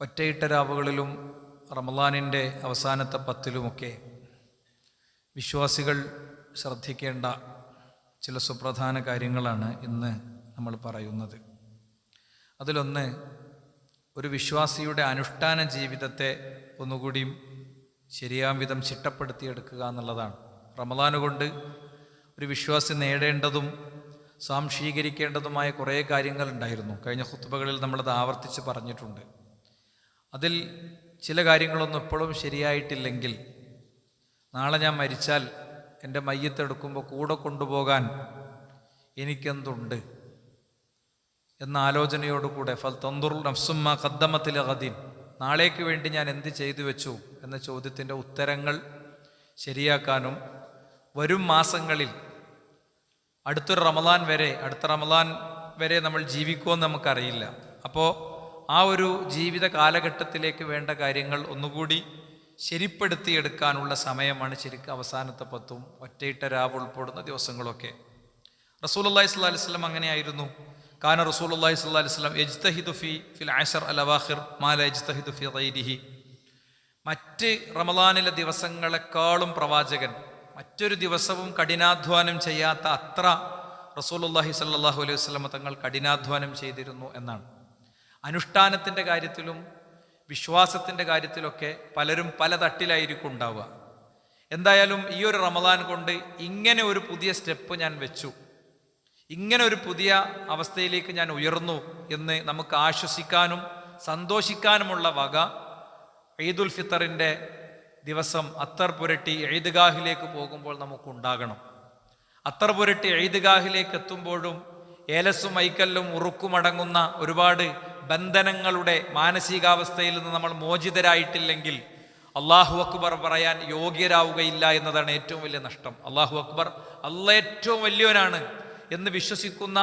ഒറ്റയിട്ട രാവുകളിലും റമളാനിൻ്റെ അവസാനത്തെ പത്തിലുമൊക്കെ വിശ്വാസികൾ ശ്രദ്ധിക്കേണ്ട ചില സുപ്രധാന കാര്യങ്ങളാണ് ഇന്ന് നമ്മൾ പറയുന്നത്. അതിലൊന്ന്, ഒരു വിശ്വാസിയുടെ അനുഷ്ഠാന ജീവിതത്തെ ഒന്നുകൂടിയും ശരിയാം വിധം ചിട്ടപ്പെടുത്തിയെടുക്കുക എന്നുള്ളതാണ്. റമളാൻ കൊണ്ട് ഒരു വിശ്വാസി നേടേണ്ടതും സ്വാംശീകരിക്കേണ്ടതുമായ കുറേ കാര്യങ്ങളുണ്ടായിരുന്നു. കഴിഞ്ഞ ഖുത്ബകളിൽ നമ്മളത് ആവർത്തിച്ച് പറഞ്ഞിട്ടുണ്ട്. അതിൽ ചില കാര്യങ്ങളൊന്നും ഇപ്പോഴും ശരിയായിട്ടില്ലെങ്കിൽ നാളെ ഞാൻ മരിച്ചാൽ എൻ്റെ മയ്യത്തെടുക്കുമ്പോൾ കൂടെ കൊണ്ടുപോകാൻ എനിക്കെന്തുണ്ട് എന്ന ആലോചനയോടുകൂടെ ഫൽ തന്ദുർ നഫ്സുമ്മ ഖദ്ദമത്തിൽ ഖദീൻ, നാളേക്ക് വേണ്ടി ഞാൻ എന്ത് ചെയ്തു വെച്ചു എന്ന ചോദ്യത്തിൻ്റെ ഉത്തരങ്ങൾ ശരിയാക്കാനും വരും മാസങ്ങളിൽ അടുത്ത റമളാൻ വരെ നമ്മൾ ജീവിക്കുമെന്ന് നമുക്കറിയില്ല. അപ്പോൾ ആ ഒരു ജീവിത കാലഘട്ടത്തിലേക്ക് വേണ്ട കാര്യങ്ങൾ ഒന്നുകൂടി ശരിപ്പെടുത്തിയെടുക്കാനുള്ള സമയമാണ് ശരിക്കും അവസാനത്തെ പത്തും ഒറ്റയിട്ട രാവ് ഉൾപ്പെടുന്ന ദിവസങ്ങളൊക്കെ. റസൂലുള്ളാഹി സ്വല്ലല്ലാഹി അലൈഹി വസല്ലം അങ്ങനെയായിരുന്നു. കാന റസൂലുള്ളാഹി സ്വല്ലല്ലാഹി അലൈഹി വസല്ലം യജ്തഹിദു ഫിൽ അശർ അൽ അവാഖിർ മാ ലാ യജ്തഹിദു ഫി ഗൈരിഹി. മറ്റ് റമളാനിലെ ദിവസങ്ങളെക്കാളും പ്രവാചകൻ മറ്റൊരു ദിവസവും കഠിനാധ്വാനം ചെയ്യാത്ത അത്ര റസൂലുള്ളാഹി സ്വല്ലല്ലാഹു അലൈഹി വസല്ലം തങ്ങൾ കഠിനാധ്വാനം ചെയ്തിരുന്നു എന്നാണ്. അനുഷ്ഠാനത്തിൻ്റെ കാര്യത്തിലും വിശ്വാസത്തിൻ്റെ കാര്യത്തിലൊക്കെ പലരും പല തട്ടിലായിരിക്കും ഉണ്ടാവുക. എന്തായാലും ഈ ഒരു റമളാൻ കൊണ്ട് ഇങ്ങനെ ഒരു പുതിയ സ്റ്റെപ്പ് ഞാൻ വെച്ചു, ഇങ്ങനെ ഒരു പുതിയ അവസ്ഥയിലേക്ക് ഞാൻ ഉയർന്നു എന്ന് നമുക്ക് ആശ്വസിക്കാനും സന്തോഷിക്കാനുമുള്ള വക ഈദുൽ ഫിത്തറിൻ്റെ ദിവസം അത്തർ പുരട്ടി ഈദ്ഗാഹിലേക്ക് പോകുമ്പോൾ നമുക്കുണ്ടാകണം. അത്തർ പുരട്ടി ഈദ്ഗാഹിലേക്ക് എത്തുമ്പോഴും ഏലസും ഐക്കല്ലും ഉറുക്കുമടങ്ങുന്ന ഒരുപാട് ബന്ധനങ്ങളുടെ മാനസികാവസ്ഥയിൽ നിന്ന് നമ്മൾ മോചിതരായിട്ടില്ലെങ്കിൽ അള്ളാഹു അക്ബർ പറയാൻ യോഗ്യരാവുകയില്ല എന്നതാണ് ഏറ്റവും വലിയ നഷ്ടം. അള്ളാഹു അക്ബർ, അള്ളാഹ് ഏറ്റവും വലിയവനാണ് എന്ന് വിശ്വസിക്കുന്ന,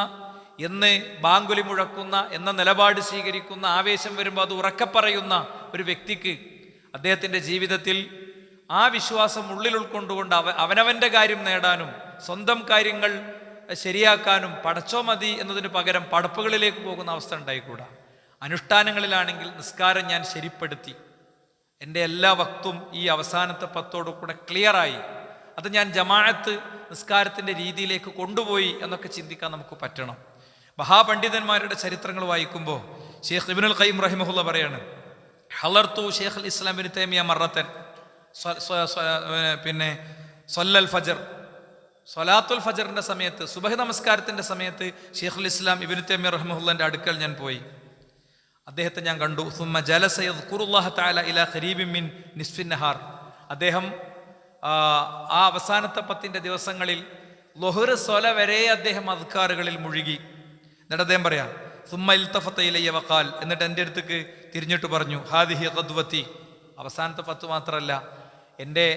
എന്ന് ബാങ്കുലി മുഴക്കുന്ന, എന്ന നിലപാട് സ്വീകരിക്കുന്ന, ആവേശം വരുമ്പോൾ അത് ഉറക്കെ പറയുന്ന ഒരു വ്യക്തിക്ക് അദ്ദേഹത്തിൻ്റെ ജീവിതത്തിൽ ആ വിശ്വാസം ഉള്ളിൽ ഉൾക്കൊണ്ടുകൊണ്ട് അവനവൻ്റെ കാര്യം നേടാനും സ്വന്തം കാര്യങ്ങൾ ശരിയാക്കാനും പടച്ചോ മതി എന്നതിന് പകരം പടപ്പുകളിലേക്ക് പോകുന്ന അവസ്ഥ ഉണ്ടായിക്കൂടാ. അനുഷ്ഠാനങ്ങളിലാണെങ്കിൽ നിസ്കാരം ഞാൻ ശരിപ്പെടുത്തി, എൻ്റെ എല്ലാ വക്തും ഈ അവസാനത്തെ പത്തോടു കൂടെ ക്ലിയറായി, അത് ഞാൻ ജമാഅത്ത് നിസ്കാരത്തിൻ്റെ രീതിയിലേക്ക് കൊണ്ടുപോയി എന്നൊക്കെ ചിന്തിക്കാൻ നമുക്ക് പറ്റണം. മഹാപണ്ഡിതന്മാരുടെ ചരിത്രങ്ങൾ വായിക്കുമ്പോൾ ഷെയ്ഖ് ഇബ്നുൽ ഖയ്യിം റഹിമഹുള്ള പറയാണ്, ഹളർത്തു ഷെയ്ഖുൽ ഇസ്ലാം ഇബ്നു തൈമിയ്യ മറത്തൻ സല്ലൽ ഫജർ, സ്വലാത്തുൽ ഫജറിൻ്റെ സമയത്ത്, സുബഹി നമസ്കാരത്തിൻ്റെ സമയത്ത് ഷെയ്ഖുൽ ഇസ്ലാം ഇബ്നു തൈമിയ്യ റഹിമഹുള്ളൻ്റെ അടുക്കൽ ഞാൻ പോയി. അദ്ദേഹത്തെ ഞാൻ കണ്ടു. സുമ്മ ജലസ യദ്കുറുല്ലാഹ തആല ഇലാ ഖരീബിൻ മിൻ നിസ്ഫിൻ നഹാർ. അദ്ദേഹം ആ അവസാനത്തെ 10 ദിവസങ്ങളിൽ ളുഹ്ർ സ്വല വരെ അദ്ദേഹം അദ്കാറുകളിൽ മുഴുകി. എന്നിട്ട് അദ്ദേഹം പറയാം, സുമ്മ ഇൽതഫത ഇലയ്യ വഖാൽ, എന്നിട്ട് എൻ്റെ അടുത്തേക്ക് തിരിഞ്ഞിട്ട് പറഞ്ഞു, ഹാദിഹി ഖദ്വതി. അവസാനത്തെ 10 മാത്രമല്ല, എൻ്റെ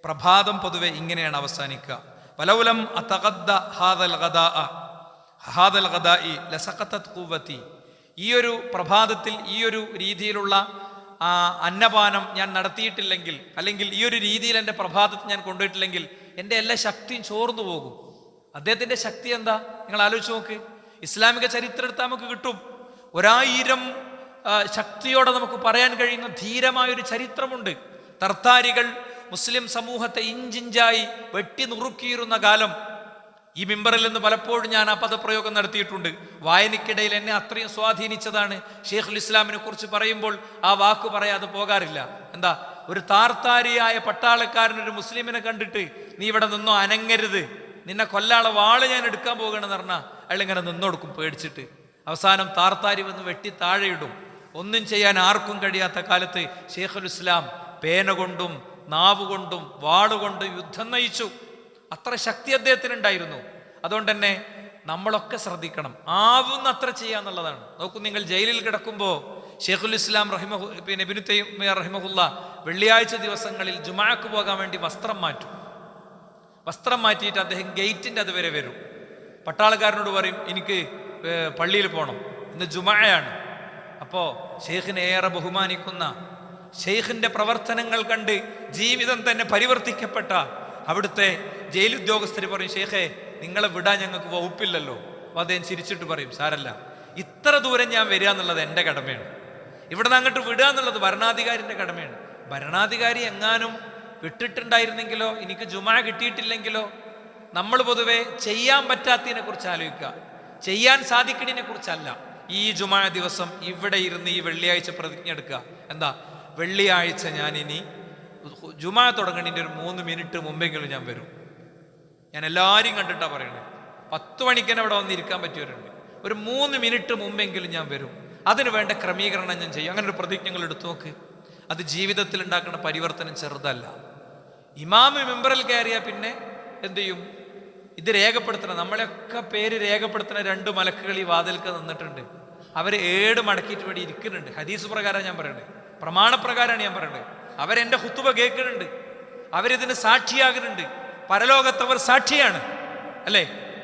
പ്രഭാതം പൊതുവെ ഇങ്ങനെയാണ് അവസാനിക്കുക. വലൗലം അതഖദ്ദ ഹാദൽ ഗദാഇ ലസഖതത് ഖുവതി. ഈ ഒരു പ്രഭാതത്തിൽ ഈ ഒരു രീതിയിലുള്ള അന്നപാനം ഞാൻ നടത്തിയിട്ടില്ലെങ്കിൽ, അല്ലെങ്കിൽ ഈ ഒരു രീതിയിൽ എൻ്റെ പ്രഭാതത്തിൽ ഞാൻ കൊണ്ടുപോയിട്ടില്ലെങ്കിൽ എൻ്റെ എല്ലാ ശക്തിയും ചോർന്നു പോകും. അദ്ദേഹത്തിൻ്റെ ശക്തി എന്താ നിങ്ങൾ ആലോചിച്ച് നോക്ക്. ഇസ്ലാമിക ചരിത്രം എടുത്താൽ നമുക്ക് കിട്ടും. 1000 ശക്തിയോടെ നമുക്ക് പറയാൻ കഴിയുന്ന ധീരമായൊരു ചരിത്രമുണ്ട്. തർത്താരികൾ മുസ്ലിം സമൂഹത്തെ ഇഞ്ചിഞ്ചായി വെട്ടി നുറുക്കിയിരുന്ന കാലം. ഈ മിമ്പറിൽ നിന്ന് പലപ്പോഴും ഞാൻ ആ പദപ്രയോഗം നടത്തിയിട്ടുണ്ട്. വായനയ്ക്കിടയിൽ എന്നെ അത്രയും സ്വാധീനിച്ചതാണ്. ഷെയ്ഖുൽ ഇസ്ലാമിനെ കുറിച്ച് പറയുമ്പോൾ ആ വാക്ക് പറയാതെ പോകാറില്ല. എന്താ, ഒരു താർത്താരിയായ പട്ടാളക്കാരനൊരു മുസ്ലിമിനെ കണ്ടിട്ട് നീ ഇവിടെ നിന്നോ, അനങ്ങരുത്, നിന്നെ കൊല്ലാളെ വാള് ഞാൻ എടുക്കാൻ പോകണമെന്ന് പറഞ്ഞാൽ അയാൾ ഇങ്ങനെ നിന്നൊടുക്കും പേടിച്ചിട്ട്. അവസാനം താർത്താരി വന്ന് വെട്ടി താഴെയിടും. ഒന്നും ചെയ്യാൻ ആർക്കും കഴിയാത്ത കാലത്ത് ഷെയ്ഖുൽ ഇസ്ലാം പേന കൊണ്ടും നാവ് കൊണ്ടും വാളുകൊണ്ടും യുദ്ധം നയിച്ചു. അത്ര ശക്തി അദ്ദേഹത്തിനുണ്ടായിരുന്നു. അതുകൊണ്ട് തന്നെ നമ്മളൊക്കെ ശ്രദ്ധിക്കണം, ആവുന്ന അത്ര ചെയ്യാന്നുള്ളതാണ്. നോക്കൂ, നിങ്ങൾ ജയിലിൽ കിടക്കുമ്പോൾ ഷെയ്ഖുൽ ഇസ്ലാം ഇബ്നു തൈമിയ്യ റഹിമഹുല്ല വെള്ളിയാഴ്ച ദിവസങ്ങളിൽ ജുമാഅക്ക് പോകാൻ വേണ്ടി വസ്ത്രം മാറ്റും. വസ്ത്രം മാറ്റിയിട്ട് അദ്ദേഹം ഗേറ്റിൻ്റെ അതുവരെ വരും. പട്ടാളക്കാരനോട് പറയും, എനിക്ക് പള്ളിയിൽ പോകണം, ഇന്ന് ജുമാഅയാണ്. അപ്പോൾ ഷെയ്ഖിനെ ഏറെ ബഹുമാനിക്കുന്ന, ഷെയ്ഖിൻ്റെ പ്രവർത്തനങ്ങൾ കണ്ട് ജീവിതം തന്നെ പരിവർത്തിക്കപ്പെട്ട അവിടുത്തെ ജയിൽ ഉദ്യോഗസ്ഥർ പറയും, ഷെയ്ഖേ നിങ്ങളെ വിടാൻ ഞങ്ങൾക്ക് വകുപ്പില്ലല്ലോ. അപ്പോൾ അദ്ദേഹം ചിരിച്ചിട്ട് പറയും, സാരല്ല, ഇത്ര ദൂരം ഞാൻ വരിക എന്നുള്ളത് എൻ്റെ കടമയാണ്. ഇവിടെ നിന്ന് അങ്ങോട്ട് വിടുക എന്നുള്ളത് ഭരണാധികാരിൻ്റെ കടമയാണ്. ഭരണാധികാരി എങ്ങാനും വിട്ടിട്ടുണ്ടായിരുന്നെങ്കിലോ, എനിക്ക് ജുമാ കിട്ടിയിട്ടില്ലെങ്കിലോ, നമ്മൾ പൊതുവെ ചെയ്യാൻ പറ്റാത്തതിനെ കുറിച്ച് ആലോചിക്കുക, ചെയ്യാൻ സാധിക്കണതിനെ കുറിച്ചല്ല. ഈ ജുമാ ദിവസം ഇവിടെ ഇരുന്ന് ഈ വെള്ളിയാഴ്ച പ്രതിജ്ഞ എടുക്കുക. എന്താ, വെള്ളിയാഴ്ച ഞാൻ ഇനി ജുമാ തുടങ്ങണതിൻ്റെ ഒരു 3 മിനിറ്റ് മുമ്പെങ്കിലും ഞാൻ വരും. ഞാൻ എല്ലാവരെയും കണ്ടിട്ടാണ് പറയണത്. 10 മണിക്ക് തന്നെ അവിടെ വന്നിരിക്കാൻ പറ്റിയവരുണ്ട്. ഒരു 3 മിനിറ്റ് മുമ്പെങ്കിലും ഞാൻ വരും. അതിന് വേണ്ട ക്രമീകരണം ഞാൻ ചെയ്യും. അങ്ങനെ ഒരു പ്രതിജ്ഞകൾ എടുത്തു നോക്ക്. അത് ജീവിതത്തിൽ ഉണ്ടാക്കുന്ന പരിവർത്തനം ചെറുതല്ല. ഇമാമ് മെമ്പറിൽ കയറിയാൽ പിന്നെ എന്തു ചെയ്യും? ഇത് രേഖപ്പെടുത്തണം. നമ്മളെയൊക്കെ പേര് രേഖപ്പെടുത്തുന്ന 2 മലക്കുകൾ ഈ വാതിൽക്ക് നിന്നിട്ടുണ്ട്. അവർ 7 മടക്കിയിട്ട് ഇവിടെ ഇരിക്കുന്നുണ്ട്. ഹദീസ് പ്രകാരമാണ് ഞാൻ പറയണത്, പ്രമാണപ്രകാരമാണ് ഞാൻ പറയണത്. അവരെൻ്റെ ഹുത്തുബ കേൾക്കുന്നുണ്ട്, അവരിതിന് സാക്ഷിയാകുന്നുണ്ട്. പരലോകത്തവർ സാക്ഷിയാണ്, അല്ലേ?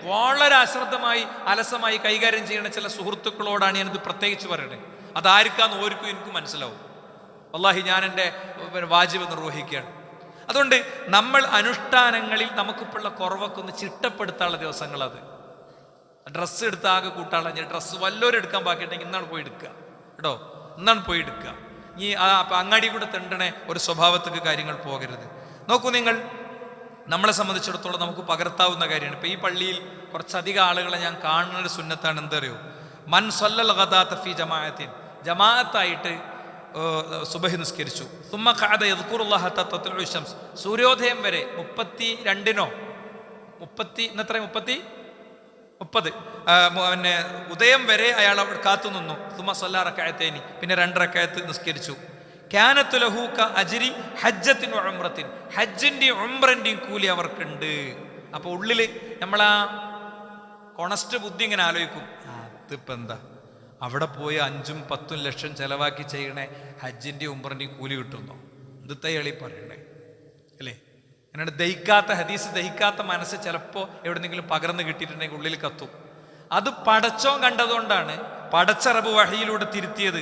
വളരെ അശ്രദ്ധമായി അലസമായി കൈകാര്യം ചെയ്യുന്ന ചില സുഹൃത്തുക്കളോടാണ് ഞാനിത് പ്രത്യേകിച്ച് പറയണത്. അതാർക്കാന്ന് ഓർക്കും എനിക്ക് മനസ്സിലാവും. വല്ലാഹി ഞാൻ എൻ്റെ വാജിബ് നിർവഹിക്കുകയാണ്. അതുകൊണ്ട് നമ്മൾ അനുഷ്ഠാനങ്ങളിൽ നമുക്കിപ്പോഴുള്ള കുറവൊക്കെ ഒന്ന് ചിട്ടപ്പെടുത്താനുള്ള ദിവസങ്ങൾ. അത് ഡ്രസ്സ് എടുത്ത് ആകെ കൂട്ടാനുള്ള ഡ്രസ്സ് വല്ലവരും എടുക്കാൻ ബാക്കിയിട്ടുണ്ടെങ്കിൽ ഇന്നാണ് പോയി എടുക്കുക കേട്ടോ, ഇന്നാണ് പോയി എടുക്കുക. ഈ അങ്ങാടി കൂടെ തെണ്ടണേ ഒരു സ്വഭാവത്തേക്ക് കാര്യങ്ങൾ പോകരുത്. നോക്കൂ നിങ്ങൾ, നമ്മളെ സംബന്ധിച്ചിടത്തോളം നമുക്ക് പകർത്താവുന്ന കാര്യമാണ്. ഇപ്പം ഈ പള്ളിയിൽ കുറച്ചധികം ആളുകളെ ഞാൻ കാണുന്ന ഒരു സുന്നത്താണ്. എന്തറിയോ? മൻ സല്ലൽ ഗദാത ഫീ ജമാഅത്തിൻ, ജമാഅത്തായിട്ട് സുബഹി നിസ്കരിച്ചു. സുമ്മ ഖഅദ യദ്കുറുല്ലാഹ ഹത്താ തത്ലുഉ ശംസ്, സൂര്യോദയം വരെ 32 പിന്നെ ഉദയം വരെ അയാൾ അവിടെ കാത്തു നിന്നു. സുമ്മ സല്ലാ റകഅത്തൈനി, പിന്നെ 2 റകഅത്ത് നിസ്കരിച്ചു. കാനത്തു ലഹു ക അജ്രി ഹജ്ജത്തിൻ വ ഉംറത്തിൻ, ഹജ്ജിൻ്റെയും ഉംറൻ്റെയും കൂലി അവർക്കുണ്ട്. അപ്പോൾ ഉള്ളിൽ നമ്മളാ കൊണസ്റ്റ് ബുദ്ധി ഇങ്ങനെ ആലോചിക്കും, അതിപ്പോൾ എന്താ അവിടെ പോയി 5-10 ലക്ഷം ചെലവാക്കി ചെയ്യണേ, ഹജ്ജിൻ്റെയും ഉംറൻ്റെയും കൂലി കിട്ടുന്നോ? ഇത് തയ്യാളി പറയണേ, അല്ലേ? എന്നോട് ദഹിക്കാത്ത ഹദീസ്, ദഹിക്കാത്ത മനസ്സ് ചിലപ്പോൾ എവിടെന്നെങ്കിലും പകർന്ന് കിട്ടിയിട്ടുണ്ടെങ്കിൽ ഉള്ളിൽ കത്തും. അത് പടച്ചോൻ കണ്ടതുകൊണ്ടാണ് പടച്ച റബ്ബ് വഹിയിലൂടെ തിരുത്തിയത്.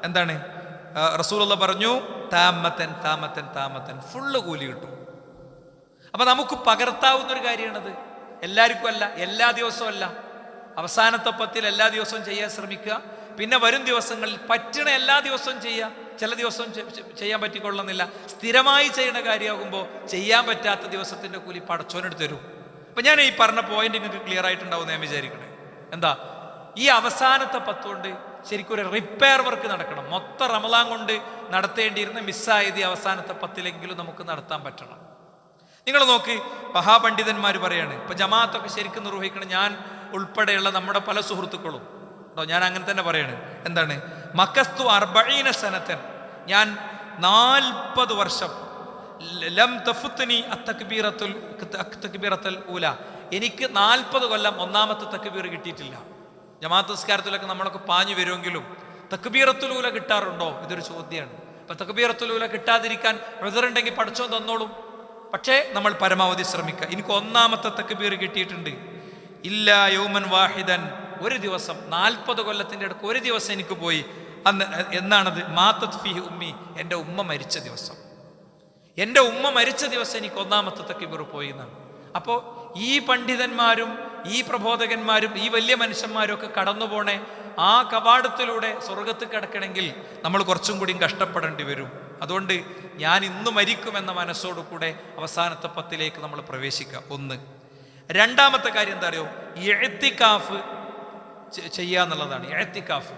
എന്താണ് റസൂലുള്ള പറഞ്ഞു, താമത്തൻ താമത്തൻ താമത്തൻ, ഫുള്ള് കൂലി കിട്ടും. അപ്പൊ നമുക്ക് പകർത്താവുന്ന ഒരു കാര്യമാണത്. എല്ലാവർക്കും അല്ല, എല്ലാ ദിവസവും അല്ല. അവസാനത്തെ 10 എല്ലാ ദിവസവും ചെയ്യാൻ ശ്രമിക്കുക. പിന്നെ വരും ദിവസങ്ങളിൽ പറ്റണ എല്ലാ ദിവസവും ചെയ്യുക. ചില ദിവസവും ചെയ്യാൻ പറ്റിക്കൊള്ളുന്നില്ല. സ്ഥിരമായി ചെയ്യുന്ന കാര്യമാകുമ്പോൾ ചെയ്യാൻ പറ്റാത്ത ദിവസത്തിന്റെ കൂലി പടച്ചോനെടുത്ത് തരും. അപ്പൊ ഞാൻ ഈ പറഞ്ഞ പോയിന്റ് നിങ്ങൾക്ക് ക്ലിയർ ആയിട്ടുണ്ടാവും ഞാൻ വിചാരിക്കണേ. എന്താ, ഈ അവസാനത്തെ 10 കൊണ്ട് ശരിക്കും ഒരു റിപ്പയർ വർക്ക് നടക്കണം. മൊത്തം റമളാൻ കൊണ്ട് നടത്തേണ്ടിയിരുന്ന മിസ്സായത് ഈ അവസാനത്തെ 10 നമുക്ക് നടത്താൻ പറ്റണം. നിങ്ങൾ നോക്ക്, മഹാപണ്ഡിതന്മാർ പറയാണ്, ഇപ്പൊ ജമാഅത്തൊക്കെ ശരിക്കും നിർവഹിക്കണം. ഞാൻ ഉൾപ്പെടെയുള്ള നമ്മുടെ പല സുഹൃത്തുക്കളും കേട്ടോ, ഞാൻ അങ്ങനെ തന്നെ പറയാണ്. എന്താണ്, മക്കസ്തു 40 സനത്തൻ, ഞാൻ 40 വർഷം ലം തഫുത്നി അത്തക്ബീറത്തുൽ ഊല, എനിക്ക് 40 കൊല്ലം ഒന്നാമത്തെ തക്ബീർ കിട്ടിയിട്ടില്ല. ജമാഅത്ത് നിസ്കാരത്തിലൊക്കെ നമ്മളൊക്കെ പാഞ്ഞു വരുമെങ്കിലും തക്ബീറത്തുൽ ഊല കിട്ടാറുണ്ടോ? ഇതൊരു ചോദ്യമാണ്. അപ്പൊ തക്ബീറത്തുൽ ഊല കിട്ടാതിരിക്കാൻ ഉദറുണ്ടെങ്കിൽ പടച്ചോൻ തന്നോളും. പക്ഷേ നമ്മൾ പരമാവധി ശ്രമിക്കുക. എനിക്ക് ഒന്നാമത്തെ തക്ബീർ കിട്ടിയിട്ടുണ്ട്. ഇല്ലാ യൗമൻ വാഹിദൻ, ഒരു ദിവസം 40 കൊല്ലത്തിൻ്റെ ഇടയ്ക്ക് ഒരു ദിവസം എനിക്ക് പോയി. അന്ന് എന്നാണത്? മാതത് ഫീഹി ഉമ്മി, എൻ്റെ ഉമ്മ മരിച്ച ദിവസം. എൻ്റെ ഉമ്മ മരിച്ച ദിവസം എനിക്ക് ഒന്നാമത്തെ തക്ബീർ പോയി എന്നാണ്. അപ്പോൾ ഈ പണ്ഡിതന്മാരും ഈ പ്രബോധകന്മാരും ഈ വലിയ മനുഷ്യന്മാരും ഒക്കെ കടന്നു പോണേ ആ കവാടത്തിലൂടെ സ്വർഗത്ത് കിടക്കണമെങ്കിൽ നമ്മൾ കുറച്ചും കൂടിയും കഷ്ടപ്പെടേണ്ടി വരും. അതുകൊണ്ട് ഞാൻ ഇന്ന് മരിക്കുമെന്ന മനസ്സോടു കൂടെ അവസാനത്തെ 10 നമ്മൾ പ്രവേശിക്കുക. 1. രണ്ടാമത്തെ കാര്യം എന്താ അറിയോ? ഇഅ്തികാഫ് ചെയ്യുക എന്നുള്ളതാണ്. ഇഅ്തികാഫ്,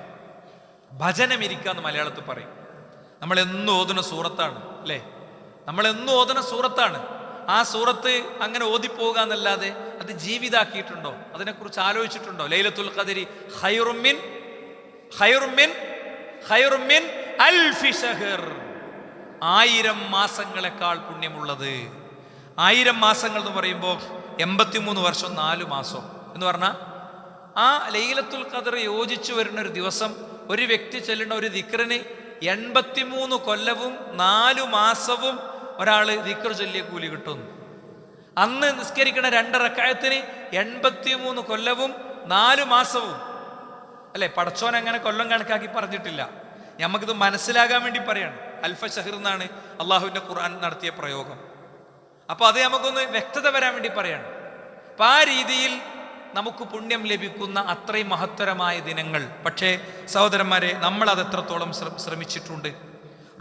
ഭജനം ഇരിക്കുക എന്ന് മലയാളത്തിൽ പറയും. നമ്മളെന്നും ഓതുന്ന സൂറത്താണ്, അല്ലേ? നമ്മളെന്നും ഓതുന്ന സൂറത്താണ്. ആ സൂറത്ത് അങ്ങനെ ഓതിപ്പോവുക എന്നല്ലാതെ അത് ജീവിതാക്കിയിട്ടുണ്ടോ? അതിനെക്കുറിച്ച് ആലോചിച്ചിട്ടുണ്ടോ? ലൈലത്തുൽ ഖദ്രി ഖൈറും മിൻ അൽഫി ശഹർ, 1000 മാസങ്ങളെക്കാൾ പുണ്യമുള്ളത്. 1000 മാസങ്ങൾ എന്ന് പറയുമ്പോൾ 83 വർഷം 4 മാസം എന്ന് പറഞ്ഞാൽ ആ ലൈലത്തുൽ ഖദ്ർ യോജിച്ചു വരുന്ന ഒരു ദിവസം ഒരു വ്യക്തി ചെല്ലുന്ന ഒരു ദിക്റിന് 83 കൊല്ലവും 4 മാസവും ഒരാൾ ദിക്ർ ചൊല്ലിയ കൂലി കിട്ടുന്നു. അന്ന് നിസ്കരിക്കണ 2 റക്അത്തിന് 83 കൊല്ലവും 4 മാസവും, അല്ലെ? പടച്ചോൻ അങ്ങനെ കൊല്ലം കണക്കാക്കി പറഞ്ഞിട്ടില്ല. നമുക്കിത് മനസ്സിലാകാൻ വേണ്ടി പറയാണ്. അൽഫ ഷഹർ എന്നാണ് അള്ളാഹുവിൻ്റെ ഖുർആൻ നടത്തിയ പ്രയോഗം. അപ്പോൾ അത് നമുക്കൊന്ന് വ്യക്തത വരാൻ വേണ്ടി പറയാണ്. അപ്പം ആ രീതിയിൽ നമുക്ക് പുണ്യം ലഭിക്കുന്ന അത്രയും മഹത്തരമായ ദിനങ്ങൾ. പക്ഷേ സഹോദരന്മാരെ, നമ്മൾ അത് എത്രത്തോളം ശ്രമിച്ചിട്ടുണ്ട്?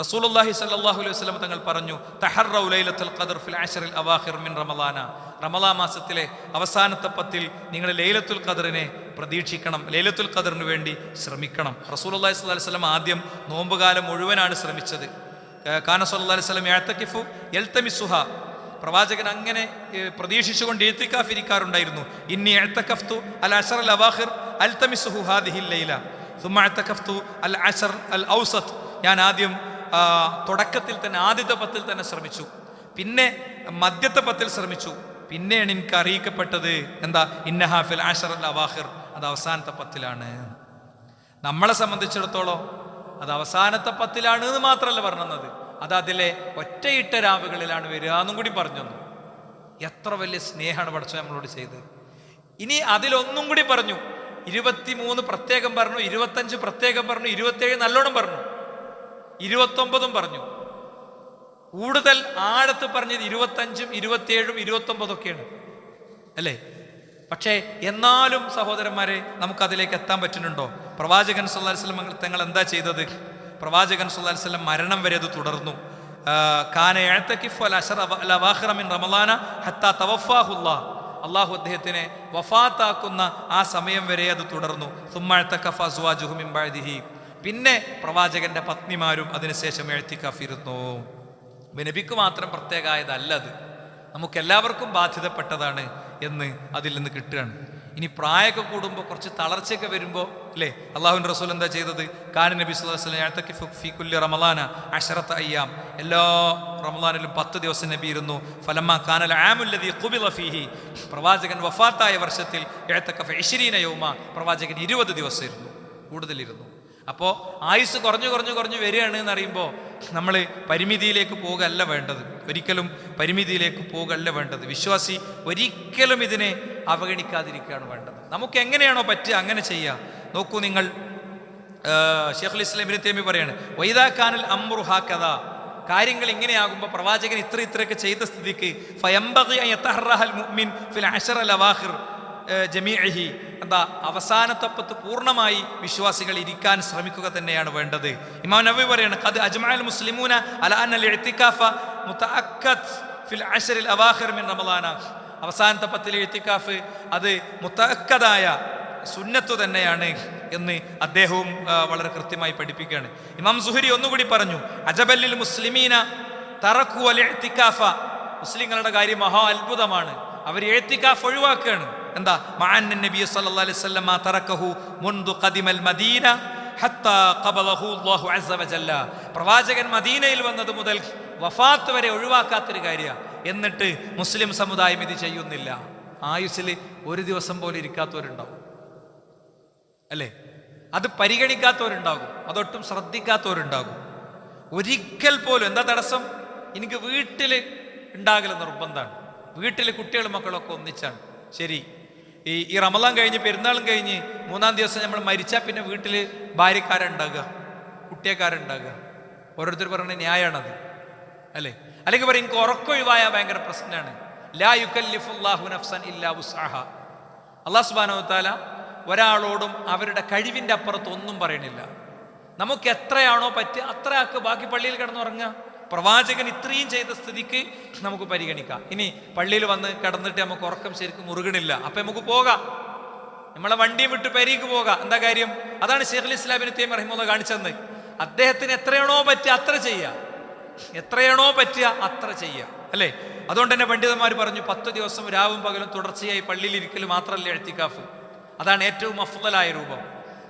റസൂലുള്ളാഹി സ്വല്ലല്ലാഹു അലൈഹി വസല്ലം തങ്ങൾ പറഞ്ഞു, തഹറൗ ലൈലത്തുൽ ഖദ്ർ ഫിൽ അശ്റിൽ അവാഖിർ മിൻ റമളാന. റമളാൻ മാസത്തിലെ അവസാനത്തെ 10 നിങ്ങൾ ലൈലത്തുൽ ഖദ്റിനെ പ്രതീക്ഷിക്കണം, ലൈലത്തുൽ ഖദ്റിന് വേണ്ടി ശ്രമിക്കണം. റസൂലുള്ളാഹി സ്വല്ലല്ലാഹു അലൈഹി വസല്ലം ആദ്യം നോമ്പുകാലം മുഴുവനാണ് ശ്രമിച്ചത്. കാന സ്വല്ലല്ലാഹു അലൈഹി വസല്ലം യഅ്തകിഫു യൽതമിസുഹ. പ്രവാചകൻ അങ്ങനെ പ്രതീക്ഷിച്ചുകൊണ്ട് ഇഅ്തികാഫ് ഇരിക്കാറുണ്ടായിരുന്നു. ഇന്നി അഅ്തകഫ്തു അൽ അശ്റൽ അവാഖിർ അൽതമിസുഹു ഹാദിഹിൽ ലൈല സുമ്മ അഅ്തകഫ്തു അൽ അശ്ർ അൽ ഔസത്ത്. ഞാൻ ആദ്യം തുടക്കത്തിൽ തന്നെ ആദ്യത്തെ 10 തന്നെ ശ്രമിച്ചു, പിന്നെ മധ്യത്തെ 10 ശ്രമിച്ചു, പിന്നെയാണ് എനിക്ക് അറിയിക്കപ്പെട്ടത് എന്താ, ഇന്നഹാ ഫിൽ അശ്ർ അൽ അവാഖിർ, അത് അവസാനത്തെ 10ലാണ്. നമ്മളെ സംബന്ധിച്ചിടത്തോളം അത് അവസാനത്തെ 10ലാണ് എന്ന് മാത്രമല്ല പറഞ്ഞത്, അത് അതിലെ ഒറ്റയിട്ട രാവുകളിലാണ് വരിക എന്നും കൂടി പറഞ്ഞു തന്നു. എത്ര വലിയ സ്നേഹമാണ് പഠിച്ചത് നമ്മളോട് ചെയ്തത്. ഇനി അതിലൊന്നും കൂടി പറഞ്ഞു, 23 പ്രത്യേകം പറഞ്ഞു, 25 പ്രത്യേകം പറഞ്ഞു, 27 നല്ലോണം പറഞ്ഞു, 29 പറഞ്ഞു. കൂടുതൽ ആഴത്ത് പറഞ്ഞത് 25ഉം 27ഉം 29 ഒക്കെയാണ് അല്ലേ? പക്ഷേ എന്നാലും സഹോദരന്മാരെ, നമുക്കതിലേക്ക് എത്താൻ പറ്റുന്നുണ്ടോ? പ്രവാചകൻ സല്ലല്ലാഹു അലൈഹി വസല്ലം തങ്ങൾ എന്താ ചെയ്തത്? പ്രവാചകൻ സല്ലല്ലാഹു അലൈഹി വസല്ലം മരണം വരെ അത് തുടർന്നു. കാന യഅ്തകിഫു അൽ അശ്റ അൽ അവാഖിറ മിൻ റമളാന ഹത്താ തവഫാഹുല്ലാഹ്. അള്ളാഹു അദ്ദേഹത്തിനെ വഫാത്താക്കുന്ന ആ സമയം വരെ അത് തുടർന്നു. സുമ്മ അഅ്തകഫ അസ്വാജുഹു മിൻ ബഅദിഹി. പിന്നെ പ്രവാചകന്റെ പത്നിമാരും അതിനുശേഷം ഇഅ്തികാഫ് ഇരുന്നു. നബിക്ക് മാത്രം പ്രത്യേകമായതല്ല, അത് നമുക്കെല്ലാവർക്കും ബാധ്യതപ്പെട്ടതാണ് എന്ന് അതിൽ നിന്ന് കിട്ടുകയാണ്. ഇനി പ്രായമൊക്കെ കൂടുമ്പോൾ കുറച്ച് തളർച്ചയൊക്കെ വരുമ്പോൾ അല്ലേ, അള്ളാഹുവിൻ്റെ റസൂൽ എന്താ ചെയ്തത്? കാന നബി സല്ലല്ലാഹു അലൈഹി വസല്ലം യഅ്തകിഫു ഫീ കുല്ലി റമളാന 10 അയ്യാം. എല്ലാ റമളാനിലും 10 ദിവസം നബി ഇരുന്നു. ഫലമ്മ കാനൽ ആമുൽ ലദീ ഖുബിള ഫീഹി. പ്രവാചകൻ വഫാത്തായ വർഷത്തിൽ യഅ്തകഫ 20 യൗമ. പ്രവാചകൻ 20 ദിവസം ഇരുന്നു, കൂടുതലിരുന്നു. അപ്പോൾ ആയുസ് കുറഞ്ഞു വരികയാണ് എന്നറിയുമ്പോൾ നമ്മൾ പരിമിതിയിലേക്ക് പോകുകയല്ല വേണ്ടത്, ഒരിക്കലും പരിമിതിയിലേക്ക് പോകുകയല്ല വേണ്ടത്. വിശ്വാസി ഒരിക്കലും ഇതിനെ അവഗണിക്കാതിരിക്കുകയാണ് വേണ്ടത്. നമുക്ക് എങ്ങനെയാണോ പറ്റുക അങ്ങനെ ചെയ്യുക. നോക്കൂ നിങ്ങൾ, ശൈഖുൽ ഇസ്ലാം ഇബ്നു തൈമിയ്യ പറയാണ്, വൈദാ കാനൽ അംറു ഹാകദാ. കാര്യങ്ങൾ ഇങ്ങനെയാകുമ്പോൾ പ്രവാചകൻ ഇത്രയൊക്കെ ചെയ്ത സ്ഥിതിക്ക് ഫയംബഗി അൻ യതഹറഹൽ മുഅ്മിൻ ഫിൽ അശ്റ അൽ അവാഖിർ ജമീഇഹി. എന്താ, അവസാനത്തെ 10 പൂർണ്ണമായി വിശ്വാസികൾ ഇരിക്കാൻ ശ്രമിക്കുക തന്നെയാണ് വേണ്ടത്. ഇമാം നവവി പറയാണ്, ഖദ് അജ്മഅൽ മുസ്ലിമൂന അലാ അന്നൽ ഇഅ്തികാഫ മുതഅക്കദ് ഫിൽ അശ്റിൽ അവാഖിർ മിൻ റമളാന. അവസാനത്തെ 10 ഇഅ്തികാഫ് അത് മുതഅക്കദായ സുന്നത്ത് തന്നെയാണ് എന്ന് അദ്ദേഹവും വളരെ കൃത്യമായി പഠിപ്പിക്കുകയാണ്. ഇമാം സുഹരി ഒന്നുകൂടി പറഞ്ഞു, അജബല്ലിൽ മുസ്ലിമീന തറക്കു അൽ ഇഅ്തികാഫ. മുസ്ലിങ്ങളുടെ കാര്യം മഹാ അത്ഭുതമാണ്, അവർ ഇഅ്തികാഫ് ഒഴിവാക്കുകയാണ്. എന്താ, മഅന്ന നബി സല്ലല്ലാഹു അലൈഹി വസല്ലം തറക്കഹു മുൻദു ഖദിമൽ മദീന ഹത്താ ഖബലഹു അല്ലാഹു അസ്സ വജല്ല. പ്രവാചകൻ മദീനയിൽ വന്നത് മുതൽ വഫാത്ത് വരെ ഒഴിവാക്കാത്തൊരു കാര്യമാണ്. എന്നിട്ട് മുസ്ലിം സമുദായം ഇത് ചെയ്യുന്നില്ല. ആയുസ്സിൽ ഒരു ദിവസം പോലും ഇരിക്കാത്തവരുണ്ടാവും അല്ലേ, അത് പരിഗണിക്കാത്തവരുണ്ടാകും, അതൊട്ടും ശ്രദ്ധിക്കാത്തവരുണ്ടാകും. ഒരിക്കൽ പോലും എന്താ തടസ്സം? എനിക്ക് വീട്ടിൽ ഉണ്ടാകൽ നിർബന്ധമാണ്. വീട്ടിൽ കുട്ടികളും മക്കളൊക്കെ ഒന്നിച്ചാണ്. ശരി, ഈ റമളാൻ കഴിഞ്ഞ് പെരുന്നാളും കഴിഞ്ഞ് 3-ാം ദിവസം നമ്മൾ മരിച്ചാൽ പിന്നെ വീട്ടിൽ ഭാര്യക്കാരുണ്ടാകുക, കുട്ടിയക്കാരുണ്ടാകുക. ഓരോരുത്തർ പറയുന്ന ന്യായമാണത് അല്ലേ? അല്ലെങ്കിൽ പറയും എനിക്ക് ഉറക്കൊഴിവായാൽ ഭയങ്കര പ്രശ്നമാണ്. ലാ യുകല്ലിഫുല്ലാഹു നഫ്സൻ ഇല്ലാ വുസ്അഹ. അല്ലാഹു സുബ്ഹാനഹു വ തആല ഒരാളോടും അവരുടെ കഴിവിൻ്റെ അപ്പുറത്ത് ഒന്നും പറയണില്ല. നമുക്ക് എത്രയാണോ പറ്റുക അത്രയാക്ക്, ബാക്കി പള്ളിയിൽ കിടന്നുറങ്ങുക. പ്രവാചകൻ ഇത്രയും ചെയ്ത സ്ഥിതിക്ക് നമുക്ക് പരിഗണിക്കാം. ഇനി പള്ളിയിൽ വന്ന് കിടന്നിട്ട് നമുക്ക് ഉറക്കം ശരിക്കും മുറുകണില്ല, അപ്പം നമുക്ക് പോകാം, നമ്മളെ വണ്ടിയും വിട്ട് പെരീക്ക് പോകാം. എന്താ കാര്യം? അതാണ് ശൈഖുൽ ഇസ്ലാം ഇബ്നു തൈമിയ്യ റഹിമഹുല്ലാഹ് കാണിച്ചത്. അദ്ദേഹത്തിന് എത്രയാണോ പറ്റുക അത്ര ചെയ്യുക, എത്രയാണോ പറ്റുക അത്ര ചെയ്യുക അല്ലേ? അതുകൊണ്ട് തന്നെ പണ്ഡിതന്മാർ പറഞ്ഞു, 10 ദിവസം രാവും പകലും തുടർച്ചയായി പള്ളിയിൽ ഇരിക്കൽ മാത്രമല്ല ഇഅ്തികാഫ്, അതാണ് ഏറ്റവും അഫ്ളലായ രൂപം.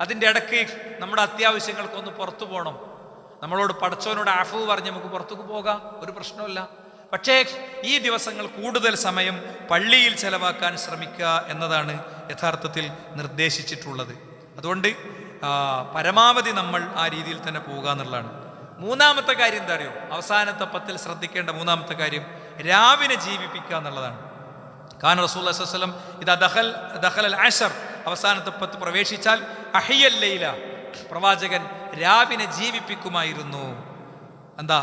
അതിൻ്റെ ഇടയ്ക്ക് നമ്മുടെ അത്യാവശ്യങ്ങൾക്കൊന്ന് പുറത്തു പോകണം, നമ്മളോട് പടച്ചവനോട് അഫ്വ് പറഞ്ഞ് നമുക്ക് പുറത്തേക്ക് പോകാം, ഒരു പ്രശ്നമില്ല. പക്ഷേ ഈ ദിവസങ്ങൾ കൂടുതൽ സമയം പള്ളിയിൽ ചെലവാക്കാൻ ശ്രമിക്കുക എന്നതാണ് യഥാർത്ഥത്തിൽ നിർദ്ദേശിച്ചിട്ടുള്ളത്. അതുകൊണ്ട് പരമാവധി നമ്മൾ ആ രീതിയിൽ തന്നെ പോകുക എന്നുള്ളതാണ്. 3-ാമത്തെ കാര്യം എന്താ അറിയോ? അവസാനത്തെ 10-ൽ ശ്രദ്ധിക്കേണ്ട 3-ാമത്തെ കാര്യം രാവിനെ ജീവിപ്പിക്കുക എന്നുള്ളതാണ്. കാന റസൂലുള്ളാഹി സ്വല്ലല്ലാഹു അലൈഹി വസല്ലം ഇദാ ദഖലൽ അശ്ർ, അവസാനത്തെ 10 പ്രവേശിച്ചാൽ അഹിയൽ ലൈല, പ്രവാചകൻ രാവിനെ ജീവിപ്പിക്കുമായിരുന്നു. എന്താ?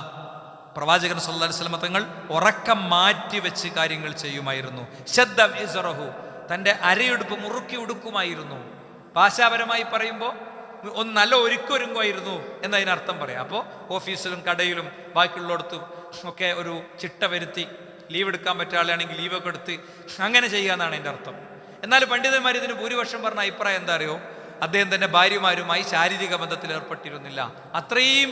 പ്രവാചകൻ സല്ലല്ലാഹു അലൈഹി വസല്ലം തങ്ങൾ ഉറക്കം മാറ്റി വെച്ച് കാര്യങ്ങൾ ചെയ്യുമായിരുന്നു. ശദ്ദ ഇസ്റഹു, തൻ്റെ അരയുടുപ്പ് മുറുക്കി ഉടുക്കുമായിരുന്നു. ഭാഷാപരമായി പറയുമ്പോൾ ഒന്ന് നല്ല ഒരുക്കൊരുങ്ങുമായിരുന്നു എന്നതിനർത്ഥം പറയാം. അപ്പോൾ ഓഫീസിലും കടയിലും ബാക്കിയുള്ളിടത്തും ഒക്കെ ഒരു ചിട്ട വരുത്തി, ലീവ് എടുക്കാൻ പറ്റുന്ന ആളാണെങ്കിൽ ലീവൊക്കെ എടുത്ത് അങ്ങനെ ചെയ്യുക എന്നാണ് എൻ്റെ അർത്ഥം. എന്നാൽ പണ്ഡിതന്മാർ ഇതിന് ഭൂരിപക്ഷം പറഞ്ഞ അഭിപ്രായം എന്താ അറിയോ? അദ്ദേഹം തന്നെ ഭാര്യമാരുമായി ശാരീരിക ബന്ധത്തിൽ ഏർപ്പെട്ടിരുന്നില്ല. അത്രയും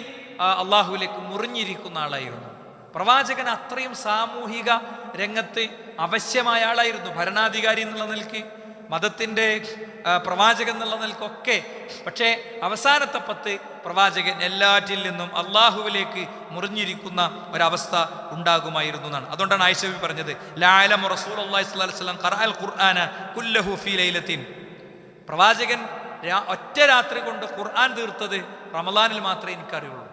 അള്ളാഹുവിലേക്ക് മുറിഞ്ഞിരിക്കുന്ന ആളായിരുന്നു പ്രവാചകൻ. അത്രയും സാമൂഹിക രംഗത്ത് അവശ്യമായ ആളായിരുന്നു. ഭരണാധികാരി എന്നുള്ള നിലയ്ക്ക്, മതത്തിൻ്റെ പ്രവാചകൻ എന്നുള്ള നിലക്കൊക്കെ. പക്ഷേ അവസാനത്തെ 10 പ്രവാചകൻ എല്ലാറ്റിൽ നിന്നും അള്ളാഹുവിലേക്ക് മുറിഞ്ഞിരിക്കുന്ന ഒരവസ്ഥ ഉണ്ടാകുമായിരുന്നു എന്നാണ്. അതുകൊണ്ടാണ് ആയിഷ ബീവി പറഞ്ഞത്, ലഅലമു റസൂലുള്ളാഹി സ്വല്ലല്ലാഹു അലൈഹി വസല്ലം ഖറഅൽ ഖുർആന കുല്ലഹു ഫീ ലൈലത്തിൻ. പ്രവാചകൻ ഒറ്റ രാത്രി കൊണ്ട് ഖുർആൻ തീർത്തത് റമളാനിൽ മാത്രമേ എനിക്കറിയുള്ളൂ.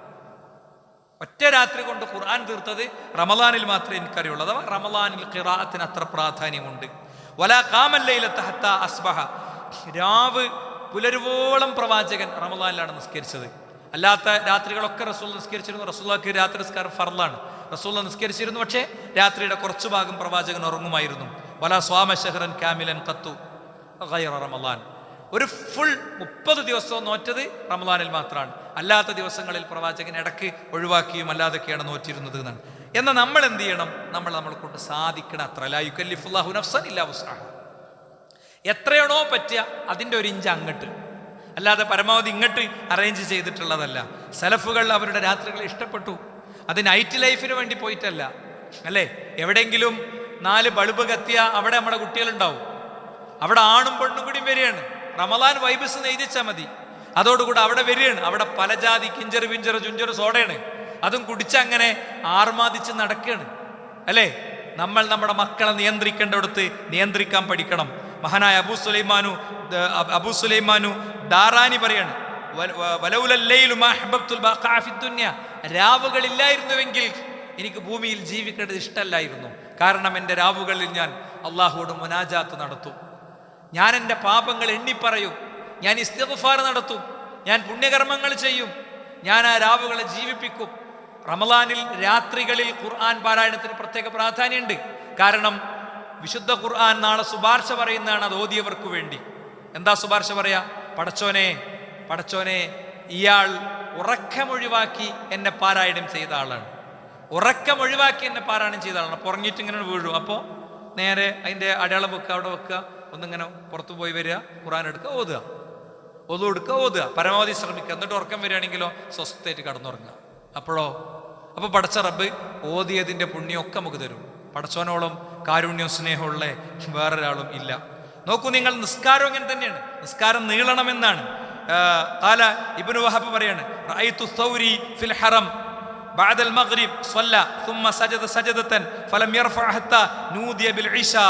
ഒറ്റ രാത്രി കൊണ്ട് ഖുർആൻ തീർത്തത് റമളാനിൽ മാത്രമേ എനിക്കറിയുള്ളൂ. അഥവാ റമളാനിൽ ഖിറാഅത്തിന് അത്ര പ്രാധാന്യമുണ്ട്. വലാ ഖാമൽ ലൈലത ഹത്താ അസ്ബഹ. രാവ് പുലരുവോളം പ്രവാചകൻ റമളാനിലാണ് നിസ്കരിച്ചത്. അല്ലാത്ത രാത്രികളൊക്കെ റസൂൽ നിസ്കരിച്ചിരുന്നു. റസൂലുള്ളാഹിക്ക് രാത്രി നിസ്കാരം ഫർളാണ്. റസൂൽ നിസ്കരിച്ചിരുന്നു, പക്ഷേ രാത്രിയുടെ കുറച്ചു ഭാഗം പ്രവാചകൻ ഉറങ്ങുമായിരുന്നു. വലാ സ്വാമ ശഹ്റൻ കാമിലൻ ഖത്തു ഗൈറ റമളാൻ. ഒരു ഫുൾ 30 ദിവസവും നോറ്റത് റമളാനിൽ മാത്രമാണ്. അല്ലാത്ത ദിവസങ്ങളിൽ പ്രവാചകൻ ഇടയ്ക്ക് ഒഴിവാക്കിയും അല്ലാതൊക്കെയാണ് നോറ്റിരുന്നത് എന്നാണ്. എന്നാൽ നമ്മൾ എന്ത് ചെയ്യണം? നമ്മളെ കൊണ്ട് സാധിക്കണം അത്ര. ലാ യുകല്ലിഫുല്ലാഹു നഫ്സൻ ഇല്ലാ വുസ്അഹ. എത്രയാണോ പറ്റുക അതിൻ്റെ ഒരു ഇഞ്ച് അങ്ങോട്ട്, അല്ലാതെ പരമാവധി ഇങ്ങോട്ട് അറേഞ്ച് ചെയ്തിട്ടുള്ളതല്ല. സലഫുകൾ അവരുടെ രാത്രികളെ ഇഷ്ടപ്പെട്ടു. അത് നൈറ്റ് ലൈഫിന് വേണ്ടി പോയിട്ടല്ല, അല്ലേ? എവിടെയെങ്കിലും 4 ബൾബ് കത്തിയ അവിടെ നമ്മുടെ കുട്ടികളുണ്ടാവും. അവിടെ ആണും പെണ്ണും കൂടിയും വരികയാണ്. റമളാൻ വൈബസ് എഴുതിച്ചാൽ മതി. അതോടുകൂടെ അവിടെ വരികയാണ്. അവിടെ പല ജാതി കിഞ്ചറ് പിഞ്ചറ് ചുഞ്ചറ് സോഡയാണ്. അതും കുടിച്ചങ്ങനെ ആർമാദിച്ച് നടക്കുകയാണ്, അല്ലേ? നമ്മൾ നമ്മുടെ മക്കളെ നിയന്ത്രിക്കേണ്ടടുത്ത് നിയന്ത്രിക്കാൻ പഠിക്കണം. മഹാനായ അബൂ സുലൈമാനു ദാറാനി പറയാണ്, രാവുകളില്ലായിരുന്നുവെങ്കിൽ എനിക്ക് ഭൂമിയിൽ ജീവിക്കേണ്ടത് ഇഷ്ടമല്ലായിരുന്നു. കാരണം എൻ്റെ രാവുകളിൽ ഞാൻ അള്ളാഹുവോട് മുനാജാത്ത് നടത്തും, ഞാൻ എൻ്റെ പാപങ്ങൾ എണ്ണിപ്പറയും, ഞാൻ ഇസ്തിഗ്ഫാർ നടത്തും, ഞാൻ പുണ്യകർമ്മങ്ങൾ ചെയ്യും, ഞാൻ ആ രാവുകളെ ജീവിപ്പിക്കും. റമളാനിൽ രാത്രികളിൽ ഖുർആൻ പാരായണത്തിന് പ്രത്യേക പ്രാധാന്യമുണ്ട്. കാരണം വിശുദ്ധ ഖുർആൻ നാളെ ശുപാർശ പറയുന്നതാണ് അത് ഓതിയവർക്ക് വേണ്ടി. എന്താ ശുപാർശ പറയാ? പടച്ചോനെ ഇയാൾ ഉറക്കമൊഴിവാക്കി എന്നെ പാരായണം ചെയ്ത ആളാണ്, ഉറക്കമൊഴിവാക്കി എന്നെ പാരായണം ചെയ്ത ആളാണ്. പുറങ്ങിയിട്ട് ഇങ്ങനെ വീഴും. അപ്പോൾ നേരെ അതിൻ്റെ അടയാളം വെക്കുക, അവിടെ വെക്കുക, ഒന്നിങ്ങനെ പുറത്തു പോയി വരിക, ഖുർആൻ എടുക്കുക, ഒതു എടുക്കുക, ഓതുക, പരമാവധി ശ്രമിക്കുക. എന്നിട്ട് ഉറക്കം വരികയാണെങ്കിലോ സ്വസ്ഥമായിട്ട് കടന്നുറങ്ങുക. അപ്പോൾ പടച്ച റബ്ബ് ഓതിയതിൻ്റെ പുണ്യമൊക്കെ നമുക്ക് തരും. പടച്ചോനോളം കാരുണ്യവും സ്നേഹമുള്ള വേറൊരാളും ഇല്ല. നോക്കൂ നിങ്ങൾ, നിസ്കാരം ഇങ്ങനെ തന്നെയാണ്. നിസ്കാരം നീളണമെന്നാണ്. ഖാല ഇബ്നു വഹബ് പറയാണ്, റഅയ്തു സൗരി ഫിൽ ഹറം ബഅദൽ മഗ്രിബ് സ്വല്ല ثم സജദ സജദതൻ ഫലം യർഫഅ ഹത്താ നൂദിയ ബിൽ ഇശാ.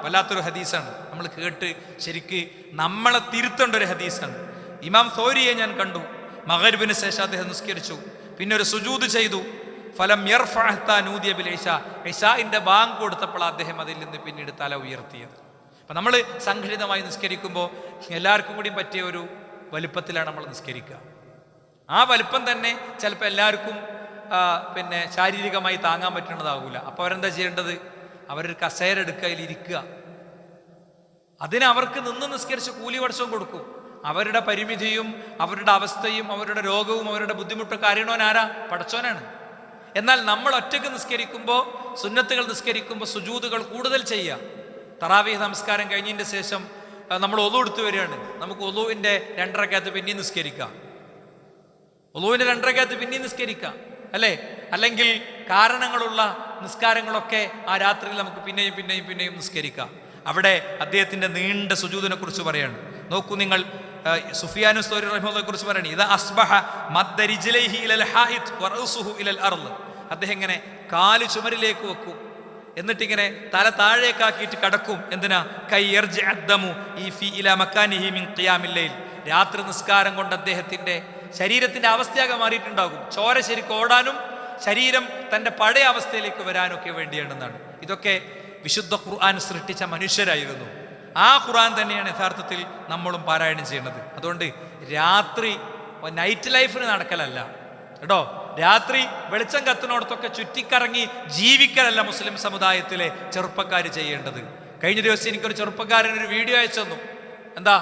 വല്ലാത്തൊരു ഹദീസാണ്. നമ്മൾ കേട്ട് ശരിക്ക് നമ്മളെ തിരുത്തേണ്ട ഒരു ഹദീസാണ്. ഇമാം സൗരിയെ ഞാൻ കണ്ടു, മഗ്രിബിന് ശേഷം അദ്ദേഹം നിസ്കരിച്ചു, പിന്നെ ഒരു സുജൂദ് ചെയ്തു. ഫലം യർഫഅ ഹത്താ നൂദിയ ബിൽ ഇശാ. ഇശാഇന്റെ ബാങ്ക് കൊടുത്തപ്പോൾ അദ്ദേഹം അതിൽ നിന്ന് പിന്നീട് തല ഉയർത്തിയത്. അപ്പം നമ്മൾ സംഘടിതമായി നിസ്കരിക്കുമ്പോൾ എല്ലാവർക്കും കൂടി പറ്റിയ ഒരു വലുപ്പത്തിലാണ് നമ്മൾ നിസ്കരിക്കുക. ആ വലുപ്പം തന്നെ ചിലപ്പോൾ എല്ലാവർക്കും പിന്നെ ശാരീരികമായി താങ്ങാൻ പറ്റുന്നതാകില്ല. അപ്പോൾ അവരെന്താ ചെയ്യേണ്ടത്? അവരൊരു കസേര എടുക്കുക, അതിലിരിക്കുക. അതിന് അവർക്ക് നിന്ന് നിസ്കരിച്ച് കൂലി വർഷവും കൊടുക്കും. അവരുടെ പരിമിതിയും അവരുടെ അവസ്ഥയും അവരുടെ രോഗവും അവരുടെ ബുദ്ധിമുട്ടൊക്കെ അറിയണോൻ ആരാ? പടച്ചോനാണ്. എന്നാൽ നമ്മൾ ഒറ്റയ്ക്ക് നിസ്കരിക്കുമ്പോൾ, സുന്നത്തുകൾ നിസ്കരിക്കുമ്പോൾ സുജൂദുകൾ കൂടുതൽ ചെയ്യുക. തറാവീഹ് നമസ്കാരം കഴിഞ്ഞതിൻ്റെ ശേഷം നമ്മൾ ഒളു എടുത്തു വരികയാണ്. നമുക്ക് ഒളുവിൻ്റെ 2 റക്അത്ത് പിന്നെയും നിസ്കരിക്കാം, ഒളുവിൻ്റെ 2 റക്അത്ത് പിന്നെയും നിസ്കരിക്കാം, അല്ലേ? അല്ലെങ്കിൽ കാരണങ്ങളുള്ള നിസ്കാരങ്ങളൊക്കെ ആ രാത്രിയിൽ നമുക്ക് പിന്നെയും നിസ്കരിക്കാം. അവിടെ അദ്ദേഹത്തിൻ്റെ നീണ്ട സുജൂദിനെ കുറിച്ച് പറയാണ്. നോക്കൂ നിങ്ങൾ, സുഫിയാനു സൗരി റഹിമഹുള്ളയെ കുറിച്ച് പറയണേ, ഇദാ അസ്ബഹ മദ്ദ റിജ്ലൈഹി ഇലൽ ഹായിത് വറഅസുഹു ഇലൽ അർള്. അദ്ദേഹം ഇങ്ങനെ കാല് ചുമരിലേക്ക് വെക്കും, എന്നിട്ടിങ്ങനെ തല താഴേക്കാക്കിയിട്ട് കടക്കും. എന്തിനാ? കൈ യർജിഅ അദ്ദമു ഫീ ഇലാ മക്കാനിഹി മിൻ ഖിയാമിൽ ലൈൽ. രാത്രി നിസ്കാരം കൊണ്ട് അദ്ദേഹത്തിൻ്റെ ശരീരത്തിൻ്റെ അവസ്ഥയാകെ മാറിയിട്ടുണ്ടാകും. ചോര ശരിക്കും ഓടാനും ശരീരം തൻ്റെ പഴയ അവസ്ഥയിലേക്ക് വരാനൊക്കെ വേണ്ടിയാണെന്നാണ്. ഇതൊക്കെ വിശുദ്ധ ഖുർആൻ സൃഷ്ടിച്ച മനുഷ്യരായിരുന്നു. ആ ഖുർആൻ തന്നെയാണ് യഥാർത്ഥത്തിൽ നമ്മളും പാരായണം ചെയ്യുന്നത്. അതുകൊണ്ട് രാത്രി നൈറ്റ് ലൈഫിന് നടക്കലല്ല കേട്ടോ. രാത്രി വെളിച്ചം കത്തുന്നിടത്തൊക്കെ ചുറ്റിക്കറങ്ങി ജീവിക്കലല്ല മുസ്ലിം സമുദായത്തിലെ ചെറുപ്പക്കാർ ചെയ്യേണ്ടത്. കഴിഞ്ഞ ദിവസം എനിക്കൊരു ചെറുപ്പക്കാരൻ ഒരു വീഡിയോ അയച്ചു തന്നു. എന്താ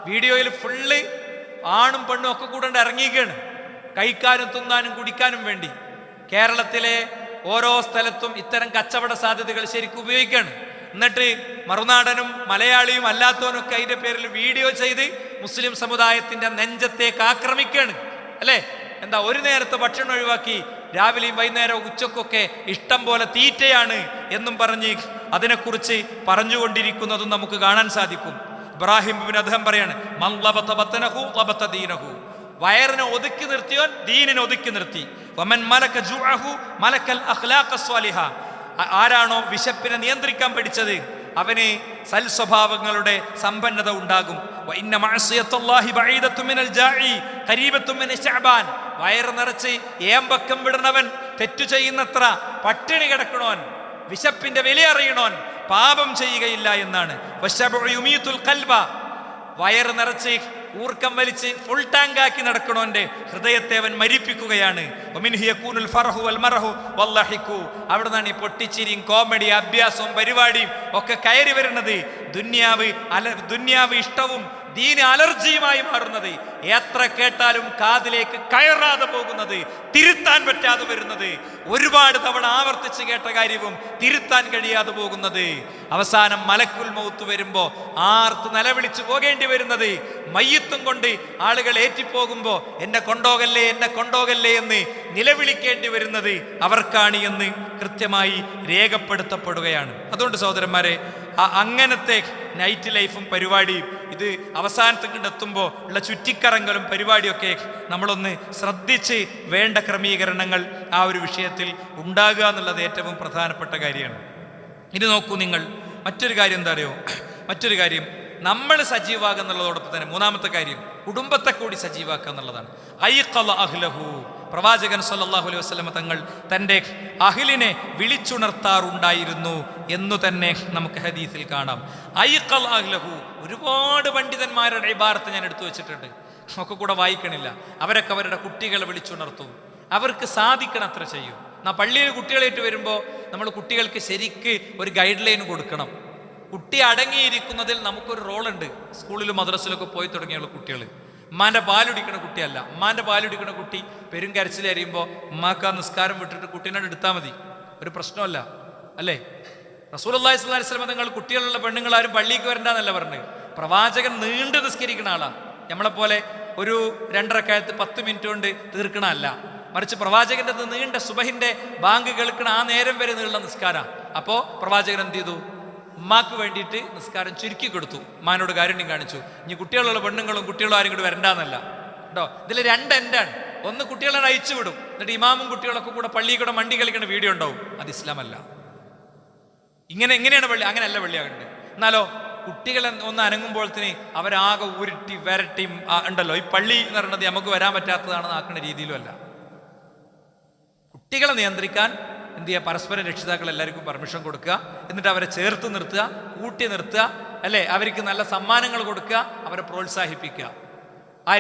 വീഡിയോയിൽ ഫുള്ള് ആണും പെണ്ണും ഒക്കെ കൂടെ ഇറങ്ങിയിരിക്കുകയാണ് കഴിക്കാനും തിന്നാനും കുടിക്കാനും വേണ്ടി. കേരളത്തിലെ ഓരോ സ്ഥലത്തും ഇത്തരം കച്ചവട സാധ്യതകൾ ശരിക്കും ഉപയോഗിക്കുകയാണ്. എന്നിട്ട് മറുനാടനും മലയാളിയും അല്ലാത്തവനൊക്കെ അതിൻ്റെ പേരിൽ വീഡിയോ ചെയ്ത് മുസ്ലിം സമുദായത്തിൻ്റെ നെഞ്ചത്തേക്ക് ആക്രമിക്കുകയാണ് അല്ലേ. എന്താ ഒരു നേരത്തെ ഭക്ഷണം ഒഴിവാക്കി രാവിലെയും വൈകുന്നേരവും ഉച്ചക്കൊക്കെ ഇഷ്ടം പോലെ തീറ്റയാണ് എന്നും പറഞ്ഞ് അതിനെക്കുറിച്ച് പറഞ്ഞുകൊണ്ടിരിക്കുന്നതും നമുക്ക് കാണാൻ സാധിക്കും. ഇബ്രാഹിം ഇബ്നു അദ്ഹം പറയാണ്, മൻ ലബത ബത്നഹു ലബത ദീനഹു. വയറിനെ ഒതുക്കി നിർത്തിയോൻ ദീനിനെ ഒതുക്കി നിർത്തി. വമൻ മലക ജുഅഹു മലക്കൽ അഖ്ലാഖ സ്വാലിഹ. ആരാണോ വിശപ്പിനെ നിയന്ത്രിക്കാൻ പഠിച്ചത് അവന് സൽസ്വഭാവങ്ങളുടെ സമ്പന്നത ഉണ്ടാകും. വഇന്ന മഅസിയത്തുല്ലാഹി ബഈദത്തുൻ മിനൽ ജാഇ ഖരീബത്തുൻ മിന ശഅബാൻ. വയറ് നിറച്ച് ഏമ്പക്കം വിടുന്നവൻ, തെറ്റു ചെയ്യുന്നത്ര പട്ടിണി കിടക്കണോൻ, വിശപ്പിന്റെ വില അറിയണോൻ പാപം ചെയ്യുകയില്ല എന്നാണ്. വയറ് നിറച്ച് ഊർക്കം വലിച്ച് ഫുൾ ടാങ്ക് ആക്കി നടക്കണോന്റെ ഹൃദയത്തെ അവൻ മരിപ്പിക്കുകയാണ്. അവിടെ നിന്നാണ് ഈ പൊട്ടിച്ചിരിയും കോമഡി അഭ്യാസവും പരിപാടിയും ഒക്കെ കയറി വരുന്നത്. ദുന്യാവ് ഇഷ്ടവും ദീന് അലർജിയുമായി മാറുന്നത്. എത്ര കേട്ടാലും കാതിലേക്ക് കയറാതെ പോകുന്നത്, തിരുത്താൻ പറ്റാതെ വരുന്നത്, ഒരുപാട് തവണ ആവർത്തിച്ച് കേട്ട കാര്യവും തിരുത്താൻ കഴിയാതെ പോകുന്നത്. അവസാനം മലക്കുൽ മൗത്ത് വരുമ്പോ ആർത്ത് നിലവിളിച്ചു പോകേണ്ടി വരുന്നത്, മയ്യത്തും കൊണ്ട് ആളുകൾ ഏറ്റിപ്പോകുമ്പോ എന്നെ കൊണ്ടോകല്ലേ എന്നെ കൊണ്ടോകല്ലേ എന്ന് നിലവിളിക്കേണ്ടി വരുന്നത് അവർക്കാണ് എന്ന് കൃത്യമായി രേഖപ്പെടുത്തപ്പെടുകയാണ്. അതുകൊണ്ട് സഹോദരന്മാരെ, അങ്ങനത്തെ നൈറ്റ് ലൈഫും പരിപാടിയും ഇത് അവസാനത്തേക്ക് എത്തുമ്പോൾ ഉള്ള ചുറ്റിക്കറങ്ങലും പരിപാടിയൊക്കെ നമ്മളൊന്ന് ശ്രദ്ധിച്ച് വേണ്ട ക്രമീകരണങ്ങൾ ആ ഒരു വിഷയത്തിൽ ഉണ്ടാകുക എന്നുള്ളത് ഏറ്റവും പ്രധാനപ്പെട്ട കാര്യമാണ്. ഇനി നോക്കൂ നിങ്ങൾ, മറ്റൊരു കാര്യം എന്താ അറിയോ? മറ്റൊരു കാര്യം നമ്മൾ സജീവാക്കുക എന്നുള്ളതോടൊപ്പം തന്നെ മൂന്നാമത്തെ കാര്യം കുടുംബത്തെ കൂടി സജീവാക്കുക എന്നുള്ളതാണ്. ഐഖള അഹ്ലഹു. പ്രവാചകൻ സല്ലല്ലാഹു അലൈഹി വസല്ലം തങ്ങൾ തൻ്റെ അഹ്ലിനെ വിളിച്ചുണർത്താറുണ്ടായിരുന്നു എന്നു തന്നെ നമുക്ക് ഹദീസിൽ കാണാം. ഐഖള അഹ്ലഹു. ഒരുപാട് പണ്ഡിതന്മാരുടെ ഇബാറത്ത് ഞാൻ എടുത്തു വെച്ചിട്ടുണ്ട്, ഒക്കെ കൂടെ വായിക്കണില്ല. അവരൊക്കെ അവരുടെ കുട്ടികളെ വിളിച്ചുണർത്തും, അവർക്ക് സാധിക്കണത്ര ചെയ്യും. പള്ളിയിൽ കുട്ടികളായിട്ട് വരുമ്പോൾ നമ്മൾ കുട്ടികൾക്ക് ശരിക്ക് ഒരു ഗൈഡ് ലൈൻ കൊടുക്കണം. കുട്ടി അടങ്ങിയിരിക്കുന്നതിൽ നമുക്കൊരു റോളുണ്ട്. സ്കൂളിലും മദ്രസിലൊക്കെ പോയി തുടങ്ങിയുള്ള കുട്ടികൾ ഉമ്മാൻ്റെ പാലുടിക്കണ കുട്ടിയല്ല. ഉമ്മാൻ്റെ പാലുടിക്കണ കുട്ടി പെരും കരച്ചിൽ അറിയുമ്പോൾ ഉമ്മാക്ക് ആ നിസ്കാരം വിട്ടിട്ട് കുട്ടീനെ എടുത്താൽ മതി, ഒരു പ്രശ്നമല്ല അല്ലേ. റസൂലുള്ളാഹി സ്വല്ലല്ലാഹു അലൈഹി വസല്ലം തങ്ങൾ കുട്ടികളുള്ള പെണ്ണുങ്ങളാരും പള്ളിക്ക് വരണ്ടെന്നല്ല പറഞ്ഞത്. പ്രവാചകൻ നീണ്ടു നിസ്കരിക്കണ ആളാ. നമ്മളെപ്പോലെ ഒരു 2 റക്അത്ത് 10 മിനിറ്റ് കൊണ്ട് തീർക്കണ അല്ല, മറിച്ച് പ്രവാചകന്റെ നീണ്ട സുബഹിന്റെ ബാങ്ക് കേൾക്കണ ആ നേരം വരെ നീളുന്ന നിസ്കാരം. അപ്പോൾ പ്രവാചകൻ എന്ത് ചെയ്തു? ഉമ്മാക്ക് വേണ്ടിയിട്ട് നിസ്കാരം ചുരുക്കി കൊടുത്തു, ഉമ്മാനോട് കാരുണ്യം കാണിച്ചു. ഇനി കുട്ടികളുള്ള പെണ്ണുങ്ങളും കുട്ടികളും ആരും കൂടി വരണ്ടെന്നല്ല കേട്ടോ. ഇതിൽ 2 എൻഡാണ്. ഒന്ന് കുട്ടികളെ അയച്ചു വിടും, എന്നിട്ട് ഇമാമും കുട്ടികളൊക്കെ കൂടെ പള്ളിയിൽ കൂടെ മണ്ടി കളിക്കുന്ന വീഡിയോ ഉണ്ടാവും. അത് ഇസ്ലാമല്ല. എങ്ങനെയാണ് പള്ളി? അങ്ങനെയല്ല പള്ളിയാകണ്ടേ. എന്നാലോ കുട്ടികൾ ഒന്ന് അനങ്ങുമ്പോഴത്തേന് അവരാകെ ഉരുട്ടി വരട്ടി ഉണ്ടല്ലോ. ഈ പള്ളി എന്ന് പറയുന്നത് നമുക്ക് വരാൻ പറ്റാത്തതാണെന്ന് ആക്കുന്ന രീതിയിലും അല്ല. കുട്ടികളെ നിയന്ത്രിക്കാൻ എന്ത് ചെയ്യുക? പരസ്പരം രക്ഷിതാക്കൾ എല്ലാവർക്കും പെർമിഷൻ കൊടുക്കുക, എന്നിട്ട് അവരെ ചേർത്ത് നിർത്തുക, കൂട്ടി നിർത്തുക അല്ലേ. അവർക്ക് നല്ല സമ്മാനങ്ങൾ കൊടുക്കുക, അവരെ പ്രോത്സാഹിപ്പിക്കുക. ആ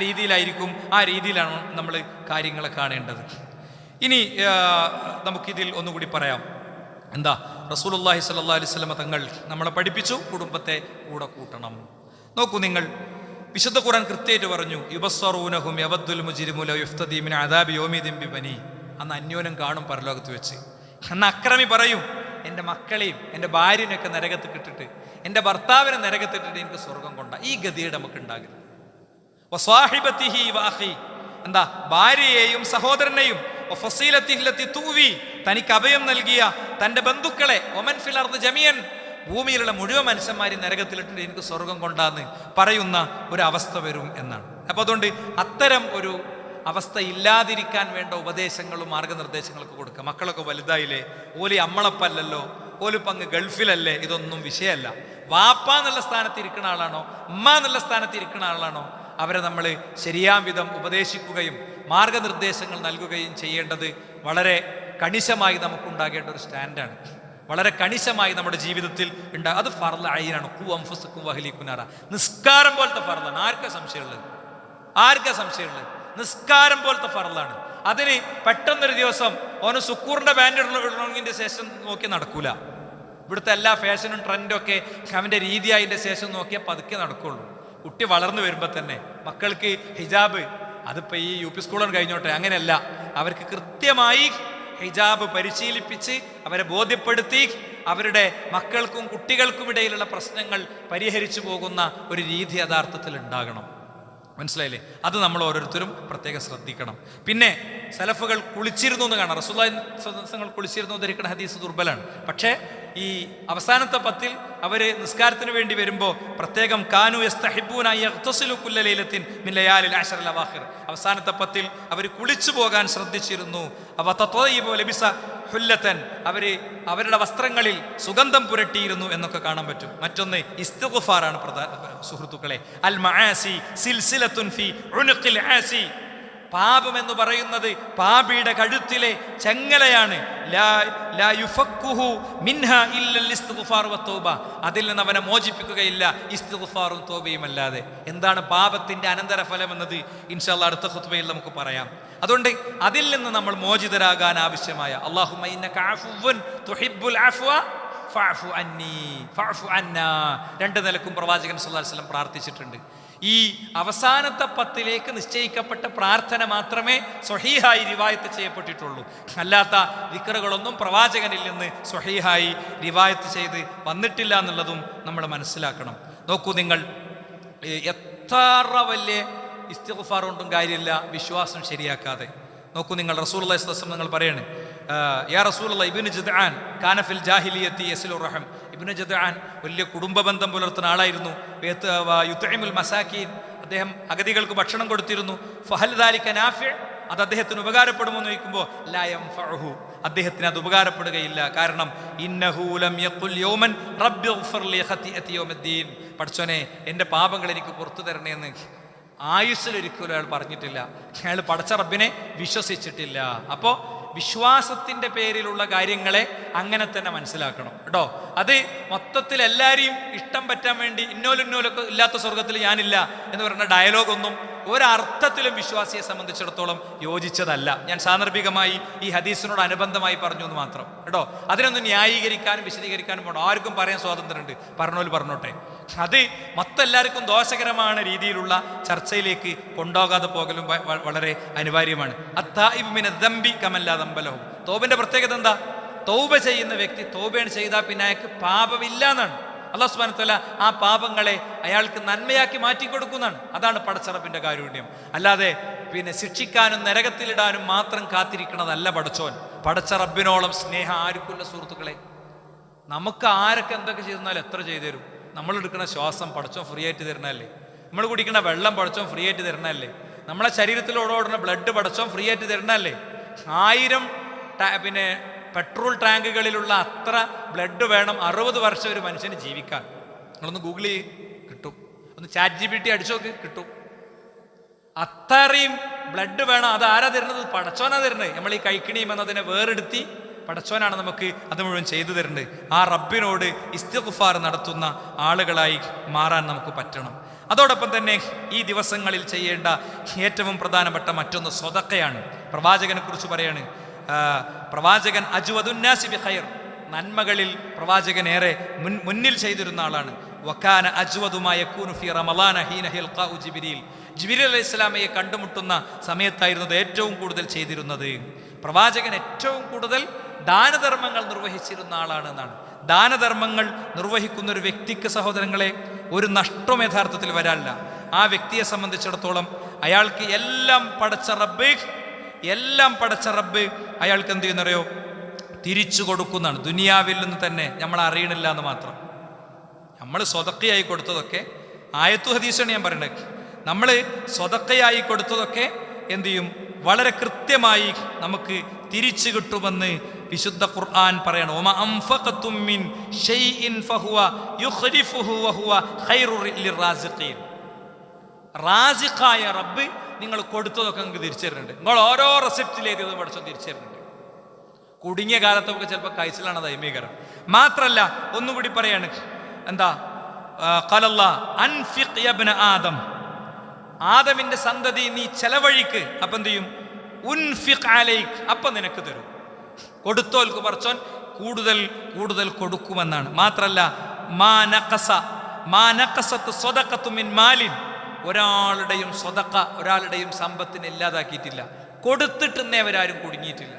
രീതിയിലാണ് നമ്മൾ കാര്യങ്ങളെ കാണേണ്ടത്. ഇനി നമുക്കിതിൽ ഒന്നുകൂടി പറയാം. എന്താ? റസൂലുള്ളാഹി സ്വല്ലല്ലാഹു അലൈഹി വസല്ലം തങ്ങൾ നമ്മളെ പഠിപ്പിച്ചു കുടുംബത്തെ കൂടെ കൂട്ടണം. നോക്കൂ നിങ്ങൾ, വിശുദ്ധ ഖുർആൻ കൃത്യമായിട്ട് പറഞ്ഞു, യുബസ്സറൂനഹും യവദ്ദുൽ മുജ്രിമു ലൗ യുഫ്തദി മിൻ അദാബി യൗമിദിൻ ബിബനി. അന്ന് അന്യോന്യം കാണും പരലോകത്ത് വെച്ച്. അന്ന് അക്രമി പറയും, എൻ്റെ മക്കളെയും എൻ്റെ ഭാര്യനെയൊക്കെ നരകത്ത് കിട്ടിട്ട് എൻ്റെ ഭർത്താവിനെ നരകത്തിട്ടിട്ട് എനിക്ക് സ്വർഗം കൊണ്ട. ഈ ഗതിയുടെ നമുക്ക് ഉണ്ടാകരുത്. വസ്വാഹിബത്തിഹി വഅഖി. എന്താ? ഭാര്യയെയും സഹോദരനെയും തനിക്ക് അഭയം നൽകിയ തൻ്റെ ബന്ധുക്കളെ ഒമൻ ഫിൽ അർദ് ജമിയൻ, ഭൂമിയിലുള്ള മുഴുവൻ മനുഷ്യന്മാരെ നരകത്തിലിട്ടിട്ട് എനിക്ക് സ്വർഗം കൊണ്ടാന്ന് പറയുന്ന ഒരു അവസ്ഥ വരും എന്നാണ്. അപ്പോൾ അതുകൊണ്ട് അത്തരം ഒരു അവസ്ഥ ഇല്ലാതിരിക്കാൻ വേണ്ട ഉപദേശങ്ങളും മാർഗനിർദ്ദേശങ്ങളൊക്കെ കൊടുക്കുക. മക്കളൊക്കെ വലുതായില്ലേ, ഓലി അമ്മളപ്പല്ലല്ലോ, ഓലിപ്പങ്ങ് ഗൾഫിലല്ലേ, ഇതൊന്നും വിഷയമല്ല. വാപ്പ എന്നുള്ള സ്ഥാനത്ത് ഇരിക്കുന്ന ആളാണോ ഉമ്മ എന്നുള്ള സ്ഥാനത്ത് ഇരിക്കുന്ന ആളാണോ അവരെ നമ്മൾ ശരിയാം വിധം ഉപദേശിക്കുകയും മാർഗനിർദ്ദേശങ്ങൾ നൽകുകയും ചെയ്യേണ്ടത് വളരെ കണിശമായി നമുക്കുണ്ടാകേണ്ട ഒരു സ്റ്റാൻഡാണ്. വളരെ കണിശമായി നമ്മുടെ ജീവിതത്തിൽ ഉണ്ടാകും. അത് ഫർള് ഐനാണ്. ഖു അൻഫുസക്കും വഅഹ്ലീകും നാറ. നിസ്കാരം പോലത്തെ ഫർളാണ്. ആർക്കാ സംശയമുള്ളത്? നിസ്കാരം പോലത്തെ ഫർളാണ്. അതിന് പെട്ടെന്നൊരു ദിവസം ഓന് സുക്കൂറിന്റെ ബാൻഡ് ഇടണമെങ്കിൽ ശേഷം നോക്കി നടക്കൂല. ഇവിടുത്തെ എല്ലാ ഫാഷനും ട്രെൻഡും ഒക്കെ അവൻ്റെ രീതിയായതിൻ്റെ ശേഷം നോക്കിയാൽ പതുക്കെ നടക്കുള്ളൂ. കുട്ടി വളർന്നു വരുമ്പോൾ തന്നെ മക്കൾക്ക് ഹിജാബ്, അതിപ്പോൾ ഈ UP സ്കൂളാണ് കഴിഞ്ഞോട്ടെ, അങ്ങനെയല്ല. അവർക്ക് കൃത്യമായി ഹിജാബ് പരിശീലിപ്പിച്ച് അവരെ ബോധ്യപ്പെടുത്തി അവരുടെ മക്കൾക്കും കുട്ടികൾക്കും ഇടയിലുള്ള പ്രശ്നങ്ങൾ പരിഹരിച്ചു പോകുന്ന ഒരു രീതി യഥാർത്ഥത്തിൽ ഉണ്ടാകണം. മനസ്സിലായില്ലേ? അത് നമ്മൾ ഓരോരുത്തരും പ്രത്യേകം ശ്രദ്ധിക്കണം. പിന്നെ സലഫുകൾ കുളിച്ചിരുന്നു എന്ന് കാണാം. റസൂലുള്ളാഹി കുളിച്ചിരുന്നു ധരിക്കുന്ന ഹദീസ് ദുർബലാണ്. പക്ഷേ ഈ അവസാനത്തെ 10 അവർ നിസ്കാരത്തിന് വേണ്ടി വരുമ്പോൾ പ്രത്യേകം കാനു യസ്തഹിബ്ബൂന യഗ്തസിലു കുല്ല ലൈലത്തിൻ മിൻ ലയാലിൽ അശറൽ അവാഖിർ, അവസാനത്തെ 10 അവർ കുളിച്ചു പോകാൻ ശ്രദ്ധിച്ചിരുന്നു. അവതതയ്യിബു ലബിസ ഹുല്ലതൻ, അവരുടെ വസ്ത്രങ്ങളിൽ സുഗന്ധം പുരട്ടിയിരുന്നു എന്നൊക്കെ കാണാൻ പറ്റും. മറ്റൊന്ന് ഇസ്തിഗ്ഫാറാണ് സുഹൃത്തുക്കളെ. അൽ മആസി സിൽസിലത്തുൻ ഫി ഉനുഖിൽ ആസി, പാപം എന്ന് പറയുന്നത് പാപിയുടെ കഴുത്തിലെ ചങ്ങലയാണ്. ലാ യുഫക്കുഹു മിൻഹാ ഇല്ലൽ ഇസ്തിഗ്ഫാർ വത്തൗബ, അതിൽ നിന്ന് അവനെ മോചിപ്പിക്കുകയില്ല ഇസ്തിഗ്ഫാറും തൗബയും അല്ലാതെ. എന്താണ് പാപത്തിന്റെ അനന്തരഫലം എന്നത് ഇൻഷാ അല്ലാഹ് അടുത്ത ഖുത്ബയിൽ നമുക്ക് പറയാം. അതുകൊണ്ട് അതിൽ നിന്ന് നമ്മൾ മോചിതരാകാൻ ആവശ്യമായ അല്ലാഹുമ്മ ഇന്നക അഫുവ്വുൻ തുഹിബ്ബുൽ അഫ്വ ഫഅഫു അന്നി ഫഅഫു അന്നാ 2 നിലക്കും പ്രവാചകൻ സല്ലല്ലാഹു അലൈഹി വസല്ലം പ്രാർത്ഥിച്ചിട്ടുണ്ട്. ഈ അവസാനത്തെ 10 നിശ്ചയിക്കപ്പെട്ട പ്രാർത്ഥന മാത്രമേ സ്വഹീഹായി റിവായത്ത് ചെയ്യപ്പെട്ടിട്ടുള്ളൂ. അല്ലാത്ത ദിക്റുകളൊന്നും പ്രവാചകനിൽ നിന്ന് സ്വഹീഹായി റിവായത്ത് ചെയ്ത് വന്നിട്ടില്ല എന്നുള്ളതും നമ്മൾ മനസ്സിലാക്കണം. നോക്കൂ, നിങ്ങൾ എത്ര വലിയ ഇസ്തിഗ്ഫാർ കൊണ്ടും കാര്യമില്ല വിശ്വാസം ശരിയാക്കാതെ. നോക്കൂ, നിങ്ങൾ റസൂലുള്ളാഹി സ്വല്ലല്ലാഹു അലൈഹി വസല്ലം നിങ്ങൾ പറയാണ്, യാ റസൂലുള്ളാഹി ഇബ്നു ജദ്ആൻ കാന ഫിൽ ജാഹിലിയത്തി യസ്ലുർ റഹം. ഇബ്നു ജദ്ആൻ വലിയ കുടുംബ ബന്ധം പുലർത്തുന്ന ആളായിരുന്നു. യുത്ഇമുൽ മസാകീൻ, അദ്ദേഹം അഗതികൾക്ക് ഭക്ഷണം കൊടുത്തിരുന്നു. ഫഹൽ ദാലിക നാഫിഅ, അത് അദ്ദേഹത്തിന് ഉപകാരപ്പെടുമോ എന്ന് ചോദിക്കുമ്പോൾ ലാ യൻഫഉഹു, അദ്ദേഹത്തിന് അത് ഉപകാരപ്പെടുകയില്ല. കാരണം ഇന്നഹു ലം യഖുൽ യൗമൻ റബ്ബിഗ്ഫിർ ലി ഖതിഅതി യൗമിദ്ദീൻ, പടച്ചോനെ എൻ്റെ പാപങ്ങൾ എനിക്ക് പുറത്തു തരണേ എന്ന് ആയുസ്സിലൊരിക്കലും അയാൾ പറഞ്ഞിട്ടില്ല. അയാൾ പടച്ച റബ്ബിനെ വിശ്വസിച്ചിട്ടില്ല. അപ്പോൾ വിശ്വാസത്തിൻ്റെ പേരിലുള്ള കാര്യങ്ങളെ അങ്ങനെ തന്നെ മനസ്സിലാക്കണം കേട്ടോ. അത് മൊത്തത്തിൽ എല്ലാവരെയും ഇഷ്ടം പറ്റാൻ വേണ്ടി ഇന്നോലൊക്കെ ഇല്ലാത്ത സ്വർഗത്തിൽ ഞാനില്ല എന്ന് പറയുന്ന ഡയലോഗൊന്നും ഒരർത്ഥത്തിലും വിശ്വാസിയെ സംബന്ധിച്ചിടത്തോളം യോജിച്ചതല്ല. ഞാൻ സാന്ദർഭികമായി ഈ ഹദീസിനോട് അനുബന്ധമായി പറഞ്ഞു എന്ന് മാത്രം കേട്ടോ. അതിനൊന്നും ന്യായീകരിക്കാനും വിശദീകരിക്കാനും പോകണം. ആർക്കും പറയാൻ സ്വാതന്ത്ര്യമുണ്ട്, പറഞ്ഞോല് പറഞ്ഞോട്ടെ. അത് മൊത്തെല്ലാവർക്കും ദോഷകരமான രീതിയിലുള്ള ചർച്ചയിലേക്ക് കൊണ്ടുപോകാതെ പോകലും വളരെ അനിവാര്യമാണ്. അത്താഇബു മിന ദംബി കമല്ലാ ദംബലഹു, തൗബന്റെ പ്രത്യേകത എന്താ? തൗബ ചെയ്യുന്ന വ്യക്തി തൗബയാണ് ചെയ്താൽ പിന്നെ അയാൾക്ക് പാപമില്ല എന്നാണ്. അല്ലാഹു സുബ്ഹാനഹു വ തആല ആ പാപങ്ങളെ അയാൾക്ക് നന്മയാക്കി മാറ്റിക്കൊടുക്കുന്നതാണ്. അതാണ് പടച്ചറബിന്റെ കാരുണ്യം. അല്ലാതെ പിന്നെ ശിക്ഷിക്കാനും നരകത്തിലിടാനും മാത്രം കാത്തിരിക്കണതല്ല പടച്ചോൻ. പടച്ചറബിനോളം സ്നേഹം ആർക്കുള്ള സുഹൃത്തുക്കളെ? നമുക്ക് ആരൊക്കെ എന്തൊക്കെ ചെയ്തെന്നാലും എത്ര ചെയ്തു തരും? നമ്മളെടുക്കുന്ന ശ്വാസം പടച്ചോൻ ഫ്രീ ആയിട്ട് തരണല്ലേ? നമ്മൾ കുടിക്കുന്ന വെള്ളം പടച്ചോൻ ഫ്രീ ആയിട്ട് തരണല്ലേ? നമ്മളെ ശരീരത്തിലൂടെ ഓടുന്ന ബ്ലഡ് പടച്ചോൻ ഫ്രീ ആയിട്ട് തരണല്ലേ? 1000 പിന്നെ പെട്രോൾ ടാങ്കുകളിലുള്ള അത്ര ബ്ലഡ് വേണം 60 വർഷം ഒരു മനുഷ്യന് ജീവിക്കാൻ. നിങ്ങളൊന്ന് ഗൂഗിൾ ചെയ്ത് കിട്ടും, ഒന്ന് ChatGPT അടിച്ചു നോക്ക്, കിട്ടും. അത്രയും ബ്ലഡ് വേണം. അത് ആരാ തരുന്നത്? പടച്ചോനാ തരുന്നത്. നമ്മൾ ഈ കഴിക്കണിയും എന്നതിനെ വേറെടുത്തി പടച്ചോനാണ് നമുക്ക് അത് മുഴുവൻ ചെയ്തു തരുന്നത്. ആ റബ്ബിനോട് ഇസ്തിഗ്ഫാർ നടത്തുന്ന ആളുകളായി മാറാൻ നമുക്ക് പറ്റണം. അതോടൊപ്പം തന്നെ ഈ ദിവസങ്ങളിൽ ചെയ്യേണ്ട ഏറ്റവും പ്രധാനപ്പെട്ട മറ്റൊന്ന് സ്വതക്കയാണ്. പ്രവാചകനെ കുറിച്ച് പറയാണ്, പ്രവാചകൻ അജ്വദുന്നാസി ബിഖൈർ, നന്മകളിൽ പ്രവാചകൻ ഏറെ മുന്നിൽ ചെയ്തിരുന്ന ആളാണ്. വകാന അജ്വദുമാ യകൂനു ഫി റമളാന ഹീന യൽഖാഉ ജിബ്രീൽ, ജിബ്രീൽ അലൈഹിസ്സലാമയെ കണ്ടുമുട്ടുന്ന സമയത്തായിരുന്നു ഏറ്റവും കൂടുതൽ ചെയ്തിരുന്നത്. പ്രവാചകൻ ഏറ്റവും കൂടുതൽ ദാനധർമ്മങ്ങൾ നിർവഹിച്ചിരുന്ന ആളാണ് എന്നാണ്. ദാനധർമ്മങ്ങൾ നിർവഹിക്കുന്ന ഒരു വ്യക്തിക്ക് സഹോദരങ്ങളെ ഒരു നഷ്ടം യഥാർത്ഥത്തിൽ വരാനില്ല. ആ വ്യക്തിയെ സംബന്ധിച്ചിടത്തോളം അയാൾക്ക് എല്ലാം പടച്ച റബ്ബ് അയാൾക്ക് എന്ത് ചെയ്യുന്നറിയോ? തിരിച്ചു കൊടുക്കുന്നതാണ്. ദുനിയാവിൽ നിന്ന് തന്നെ നമ്മൾ അറിയണില്ല എന്ന് മാത്രം. നമ്മൾ സ്വതക്കയായി കൊടുത്തതൊക്കെ, ആയത്തു ഹദീസാണ് ഞാൻ പറയുന്നത്, നമ്മൾ സ്വതക്കയായി കൊടുത്തതൊക്കെ എന്തു ചെയ്യും? വളരെ കൃത്യമായി നമുക്ക് തിരിച്ചു കിട്ടുമെന്ന് വിശുദ്ധ ഖുർആൻ പറയണം. വമാ അൻഫഖതും മിൻ ഷൈഇൻ ഫഹുവ യുഖ്ലിഫുഹു വഹുവ ഖൈറുൽ ലിറാസിഖീൻ. റാസിഖായ റബ്ബ് നിങ്ങൾ കൊടുത്തതൊക്കെ നിങ്ങൾക്ക് തിരിച്ചു തരുന്നുണ്ട്. നിങ്ങൾ ഓരോ റെസിപ്റ്റിൽ എഴുതിയതും പഠിച്ചോ തിരിച്ചു തരുന്നുണ്ട്. കുടുങ്ങിയ കാലത്തൊക്കെ ചിലപ്പോൾ കഴിച്ചിലാണ് ദൈമീകരം. മാത്രല്ല ഒന്നുകൂടി പറയാണ്, എന്താ? ഖലല്ലാഹ് അൻഫിഖ് യബ്ന ആദം, ആദമിന്റെ സന്തതി നീ ചെലവഴിക്ക്. അപ്പം എന്ത് ചെയ്യും? ഉൻഫിഖ് അലൈക്, അപ്പം നിനക്ക് തരും. കൊടുത്തോൽക്ക് പറച്ചോൻ കൂടുതൽ കൂടുതൽ കൊടുക്കുമെന്നാണ്. മാത്രല്ല ഒരാളുടെയും സ്വതക്ക, ഒരാളുടെയും സമ്പത്തിനെ ഇല്ലാതാക്കിയിട്ടില്ല. കൊടുത്തിട്ടുന്നവരാരും കുടുങ്ങിയിട്ടില്ല,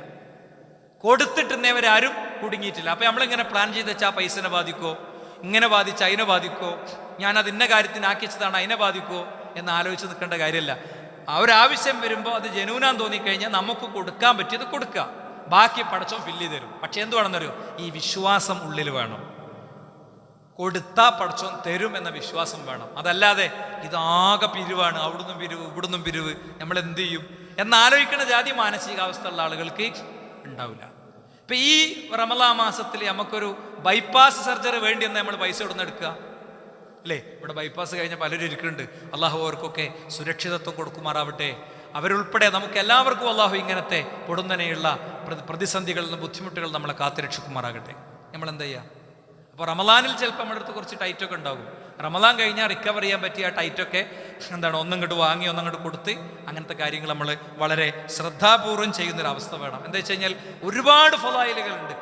കൊടുത്തിട്ടുന്നവരാരും കുടുങ്ങിയിട്ടില്ല. അപ്പം നമ്മളിങ്ങനെ പ്ലാൻ ചെയ്ത് വെച്ചാൽ ആ പൈസനെ ബാധിക്കോ, ഇങ്ങനെ ബാധിച്ചാൽ അതിനെ ബാധിക്കോ, ഞാനത് ഇന്ന കാര്യത്തിന് ആക്കിച്ചതാണ് അതിനെ ബാധിക്കോ എന്ന് ആലോചിച്ച് നിൽക്കേണ്ട കാര്യമല്ല. ആ ഒരാവശ്യം വരുമ്പോൾ അത് ജനൂനാൻ തോന്നിക്കഴിഞ്ഞാൽ നമുക്ക് കൊടുക്കാൻ പറ്റിയത് കൊടുക്കുക, ബാക്കി പടച്ചോൻ ഫില്ല് ചെയ്ത് തരും. പക്ഷെ എന്ത് വേണമെന്നറിയോ? ഈ വിശ്വാസം ഉള്ളിൽ വേണം. കൊടുത്താ പടച്ചോൻ തരും എന്ന വിശ്വാസം വേണം. അതല്ലാതെ ഇതാകെ പിരിവാണ്, അവിടുന്നും പിരിവ് ഇവിടുന്നും പിരിവ്, നമ്മൾ എന്ത് ചെയ്യും എന്നാലോചിക്കുന്ന ജാതി മാനസികാവസ്ഥ ഉള്ള ആളുകൾക്ക് ഉണ്ടാവില്ല. ഇപ്പം ഈ റമളാൻ മാസത്തിൽ നമുക്കൊരു ബൈപ്പാസ് സർജറി വേണ്ടി എന്ന് നമ്മൾ പൈസ ഇവിടുന്ന് എടുക്കുക അല്ലേ? ഇവിടെ ബൈപ്പാസ് കഴിഞ്ഞ പലരും ഇരിക്കുന്നുണ്ട്. അള്ളാഹു അവർക്കൊക്കെ സുരക്ഷിതത്വം കൊടുക്കുമാറാവട്ടെ. അവരുൾപ്പെടെ നമുക്ക് എല്ലാവർക്കും അള്ളാഹു ഇങ്ങനത്തെ പൊടുന്നനെയുള്ള പ്രതിസന്ധികളിൽ നിന്ന് ബുദ്ധിമുട്ടുകൾ നമ്മളെ കാത്തുരക്ഷിക്കുമാറാകട്ടെ. നമ്മൾ എന്താ ചെയ്യുക? അപ്പോൾ റമളാനിൽ ചിലപ്പോൾ നമ്മുടെ അടുത്ത് കുറച്ച് ടൈറ്റൊക്കെ ഉണ്ടാകും. റമളാൻ കഴിഞ്ഞാൽ റിക്കവർ ചെയ്യാൻ പറ്റിയ ആ ടൈറ്റൊക്കെ ഒന്നങ്ങോട്ട് വാങ്ങി ഒന്നങ്ങോട്ട് കൊടുത്ത് അങ്ങനത്തെ കാര്യങ്ങൾ നമ്മൾ വളരെ ശ്രദ്ധാപൂർവം ചെയ്യുന്നൊരവസ്ഥ വേണം. എന്താ വെച്ച് കഴിഞ്ഞാൽ ഒരുപാട് ഫളായിലുകളുണ്ട്.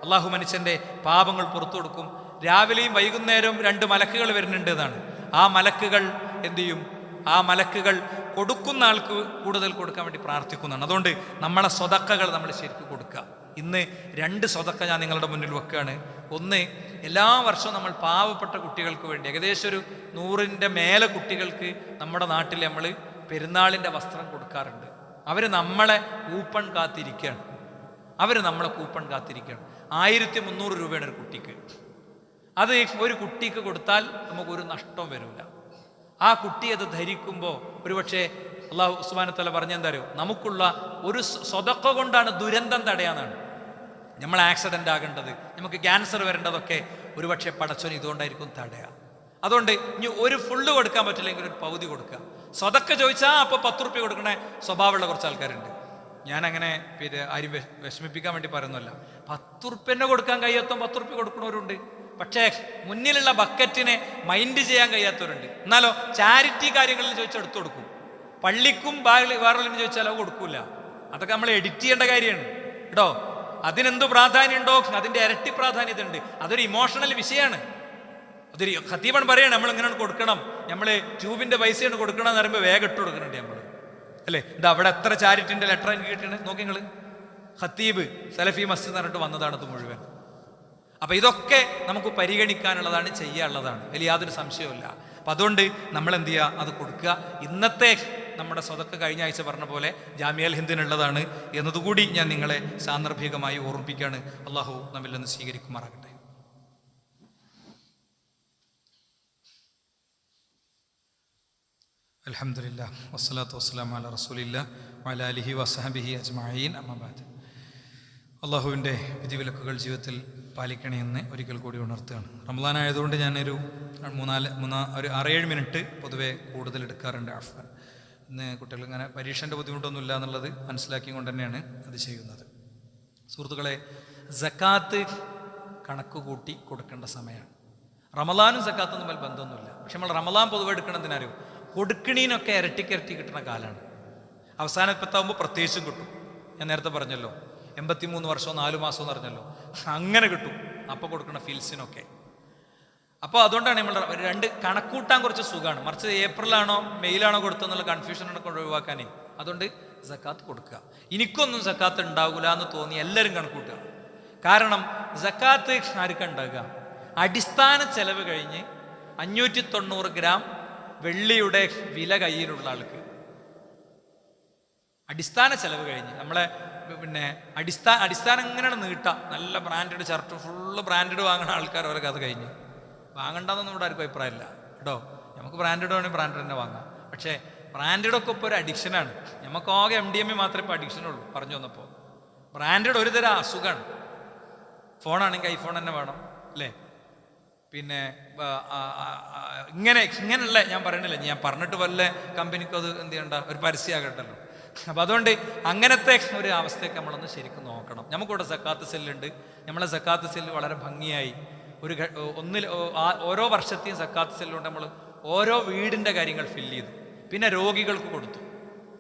അള്ളാഹു മനുഷ്യൻ്റെ പാപങ്ങൾ പുറത്തു കൊടുക്കും. രാവിലെയും വൈകുന്നേരവും 2 മലക്കുകൾ വരുന്നുണ്ട് എന്നാണ്. ആ മലക്കുകൾ എന്തു ചെയ്യും? ആ മലക്കുകൾ കൊടുക്കുന്ന ആൾക്ക് കൂടുതൽ കൊടുക്കാൻ വേണ്ടി പ്രാർത്ഥിക്കുന്നതാണ്. അതുകൊണ്ട് നമ്മളെ സ്വതക്കകൾ നമ്മൾ ശരിക്കും കൊടുക്കുക. ഇന്ന് 2 സ്വതക്ക ഞാൻ നിങ്ങളുടെ മുന്നിൽ വെക്കുകയാണ്. ഒന്ന്, എല്ലാ വർഷവും നമ്മൾ പാവപ്പെട്ട കുട്ടികൾക്ക് വേണ്ടി ഏകദേശം ഒരു 100ന്റെ മേലെ കുട്ടികൾക്ക് നമ്മുടെ നാട്ടിൽ നമ്മൾ പെരുന്നാളിൻ്റെ വസ്ത്രം കൊടുക്കാറുണ്ട്. അവർ നമ്മളെ കൂപ്പൺ കാത്തിരിക്കുകയാണ്. 1300 രൂപയാണ് ഒരു കുട്ടിക്ക്. അത് ഒരു കുട്ടിക്ക് കൊടുത്താൽ നമുക്കൊരു നഷ്ടം വരില്ല. ആ കുട്ടി അത് ധരിക്കുമ്പോൾ ഒരുപക്ഷെ അള്ളാഹു സുബ്ഹാനഹു വ തആല പറഞ്ഞെന്താ അറിയോ? നമുക്കുള്ള ഒരു സ്വതക്ക കൊണ്ടാണ് ദുരന്തം തടയാന്നാണ്. നമ്മൾ ആക്സിഡൻ്റ് ആകേണ്ടത്, നമുക്ക് ക്യാൻസർ വരേണ്ടതൊക്കെ ഒരുപക്ഷെ പടച്ചോൻ ഇതുകൊണ്ടായിരിക്കും തടയുക. അതുകൊണ്ട് ഇനി ഒരു ഫുള്ള് കൊടുക്കാൻ പറ്റില്ലെങ്കിൽ ഒരു പകുതി കൊടുക്കുക. സ്വതക്ക ചോദിച്ചാൽ അപ്പോൾ 10 റുപ്യ കൊടുക്കണേ സ്വഭാവമുള്ള കുറച്ച് ആൾക്കാരുണ്ട്. ഞാനങ്ങനെ ആരും വിഷമിപ്പിക്കാൻ വേണ്ടി പറയുന്നല്ല. 10 റുപ്യന്നെ കൊടുക്കാൻ കഴിയാത്ത 10 റുപ്യ കൊടുക്കുന്നവരുണ്ട്. പക്ഷേ മുന്നിലുള്ള ബക്കറ്റിനെ മൈൻഡ് ചെയ്യാൻ കഴിയാത്തവരുണ്ട്. എന്നാലോ ചാരിറ്റി കാര്യങ്ങളിൽ ചോദിച്ചാൽ എടുത്തു കൊടുക്കും. പള്ളിക്കും വേറെല്ലാം ചോദിച്ചാലോ കൊടുക്കൂല. അതൊക്കെ നമ്മൾ എഡിറ്റ് ചെയ്യേണ്ട കാര്യമാണ് കേട്ടോ. അതിനെന്ത് പ്രാധാന്യം ഉണ്ടോ അതിൻ്റെ ഇരട്ടി പ്രാധാന്യത ഉണ്ട്. അതൊരു ഇമോഷണൽ വിഷയമാണ്. അതൊരു ഖതീബൻ പറയാണ് നമ്മൾ ഇങ്ങനെ കൊടുക്കണം, നമ്മൾ ട്യൂബിൻ്റെ പൈസയാണ് കൊടുക്കണം എന്ന് പറയുമ്പോൾ വേഗം ഇട്ട് കൊടുക്കുന്നുണ്ട് നമ്മൾ അല്ലേ? ഇത് അവിടെ എത്ര ചാരിറ്റിൻ്റെ ലെറ്റർ എനിക്ക് കിട്ടിയാണ് നോക്കി നിങ്ങൾ. ഖതീബ് സലഫി മസ്ജിദ് എന്ന് പറഞ്ഞിട്ട് വന്നതാണ് ഇത് മുഴുവൻ. അപ്പം ഇതൊക്കെ നമുക്ക് പരിഗണിക്കാനുള്ളതാണ്, ചെയ്യാനുള്ളതാണ്, വലിയ യാതൊരു സംശയവുമില്ല. അപ്പം അതുകൊണ്ട് നമ്മൾ എന്ത് ചെയ്യുക? അത് കൊടുക്കുക. ഇന്നത്തെ നമ്മുടെ സ്വതക്ക കഴിഞ്ഞ ആഴ്ച പറഞ്ഞ പോലെ ജാമിഅൽ ഹിന്ദിനുള്ളതാണ് എന്നതുകൂടി ഞാൻ നിങ്ങളെ സാന്ദർഭികമായി ഓർമ്മിപ്പിക്കുകയാണ്. അള്ളാഹു നമ്മിൽ നിന്ന് സ്വീകരിക്കുമാറാകട്ടെ. അൽഹംദുലില്ലാഹ് വസ്സലാത്തു വസ്സലാമു അലാ റസൂലില്ലാഹ് വഅലാ ആലിഹി വസഹബിഹി അജ്മഈൻ. അമ്മാ ബഅദ്. അള്ളാഹുവിൻ്റെ വിധിവിലക്കുകൾ ജീവിതത്തിൽ പാലിക്കണമെന്ന് ഒരിക്കൽ കൂടി ഉണർത്തുകയാണ്. റമളാൻ ആയതുകൊണ്ട് ഞാനൊരു 6-7 മിനിറ്റ് പൊതുവെ കൂടുതൽ എടുക്കാറുണ്ട്. അഫ്വാൻ ഇന്ന് കുട്ടികൾ ഇങ്ങനെ പരീക്ഷൻ്റെ ബുദ്ധിമുട്ടൊന്നുമില്ല എന്നുള്ളത് മനസ്സിലാക്കിക്കൊണ്ട് തന്നെയാണ് അത് ചെയ്യുന്നത്. സുഹൃത്തുക്കളെ, സക്കാത്ത് കണക്ക് കൂട്ടി കൊടുക്കേണ്ട സമയമാണ്. റമളാനും സക്കാത്തും തമ്മിൽ ബന്ധമൊന്നുമില്ല. പക്ഷെ നമ്മൾ റമളാൻ പൊതുവെ എടുക്കണമെന്നറിയും, കൊടുക്കണീനൊക്കെ ഇരട്ടിക്കിരട്ടി കിട്ടുന്ന കാലമാണ്. അവസാനം ഇപ്പത്താകുമ്പോൾ പ്രത്യേകിച്ചും കിട്ടും. ഞാൻ നേരത്തെ പറഞ്ഞല്ലോ 83 വർഷമോ 4 മാസമോ എന്ന് പറഞ്ഞല്ലോ, അങ്ങനെ കിട്ടും അപ്പോൾ കൊടുക്കുന്ന ഫീൽസിനൊക്കെ. അപ്പോൾ അതുകൊണ്ടാണ് നമ്മൾ 2 കണക്കൂട്ടാൻ കുറച്ച് സുഖമാണ്. മറിച്ച് ഏപ്രിലാണോ മെയിലാണോ കൊടുത്തതെന്നുള്ള കൺഫ്യൂഷനൊക്കെ ഒഴിവാക്കാനേ. അതുകൊണ്ട് സക്കാത്ത് കൊടുക്കുക. എനിക്കൊന്നും സക്കാത്ത് ഉണ്ടാകില്ല എന്ന് തോന്നി എല്ലാവരും കണക്കൂട്ടുക. കാരണം സക്കാത്ത് ആർക്കാ ഉണ്ടാകുക? അടിസ്ഥാന ചെലവ് കഴിഞ്ഞ് 590 ഗ്രാം വെള്ളിയുടെ വില കയ്യിലുള്ള ആൾക്ക് അടിസ്ഥാന ചെലവ് കഴിഞ്ഞ് നമ്മളെ അടിസ്ഥാനം ഇങ്ങനെയാണ് നീട്ടാം. നല്ല ബ്രാൻഡഡ് ഷർട്ട് ഫുള്ള് ബ്രാൻഡഡ് വാങ്ങുന്ന ആൾക്കാർ അവരൊക്കെ അത് കഴിഞ്ഞ് വാങ്ങണ്ടെന്നൊന്നും ഇവിടെ ആർക്കും അഭിപ്രായമില്ല കേട്ടോ. നമുക്ക് ബ്രാൻഡഡ് വേണമെങ്കിൽ ബ്രാൻഡഡ് തന്നെ വാങ്ങാം. പക്ഷേ ബ്രാൻഡഡൊക്കെ ഇപ്പോൾ ഒരു അഡിക്ഷനാണ്. നമുക്ക് ആകെ MDMA മാത്രമേ ഇപ്പോൾ അഡിക്ഷനുള്ളൂ. പറഞ്ഞു വന്നപ്പോൾ ബ്രാൻഡഡ് ഒരു തരം അസുഖമാണ്. ഫോണാണെങ്കിൽ ഐഫോൺ തന്നെ വേണം അല്ലേ? പിന്നെ ഇങ്ങനെയുള്ള ഞാൻ പറയണില്ല, ഞാൻ പറഞ്ഞിട്ട് വല്ല കമ്പനിക്കും അത് എന്ത് ചെയ്യണ്ട, ഒരു പരസ്യമാകട്ടല്ലോ. അപ്പം അതുകൊണ്ട് അങ്ങനത്തെ ഒരു അവസ്ഥയൊക്കെ നമ്മളൊന്ന് ശരിക്കും നോക്കണം. നമുക്കിവിടെ സക്കാത്ത് സെല്ലുണ്ട്. നമ്മളെ സക്കാത്ത് സെല്ല് വളരെ ഭംഗിയായി ഓരോ വർഷത്തെയും സക്കാത്ത് സെല്ലുകൊണ്ട് നമ്മൾ ഓരോ വീടിൻ്റെ കാര്യങ്ങൾ ഫില്ല് ചെയ്തു. പിന്നെ രോഗികൾക്ക് കൊടുത്തു.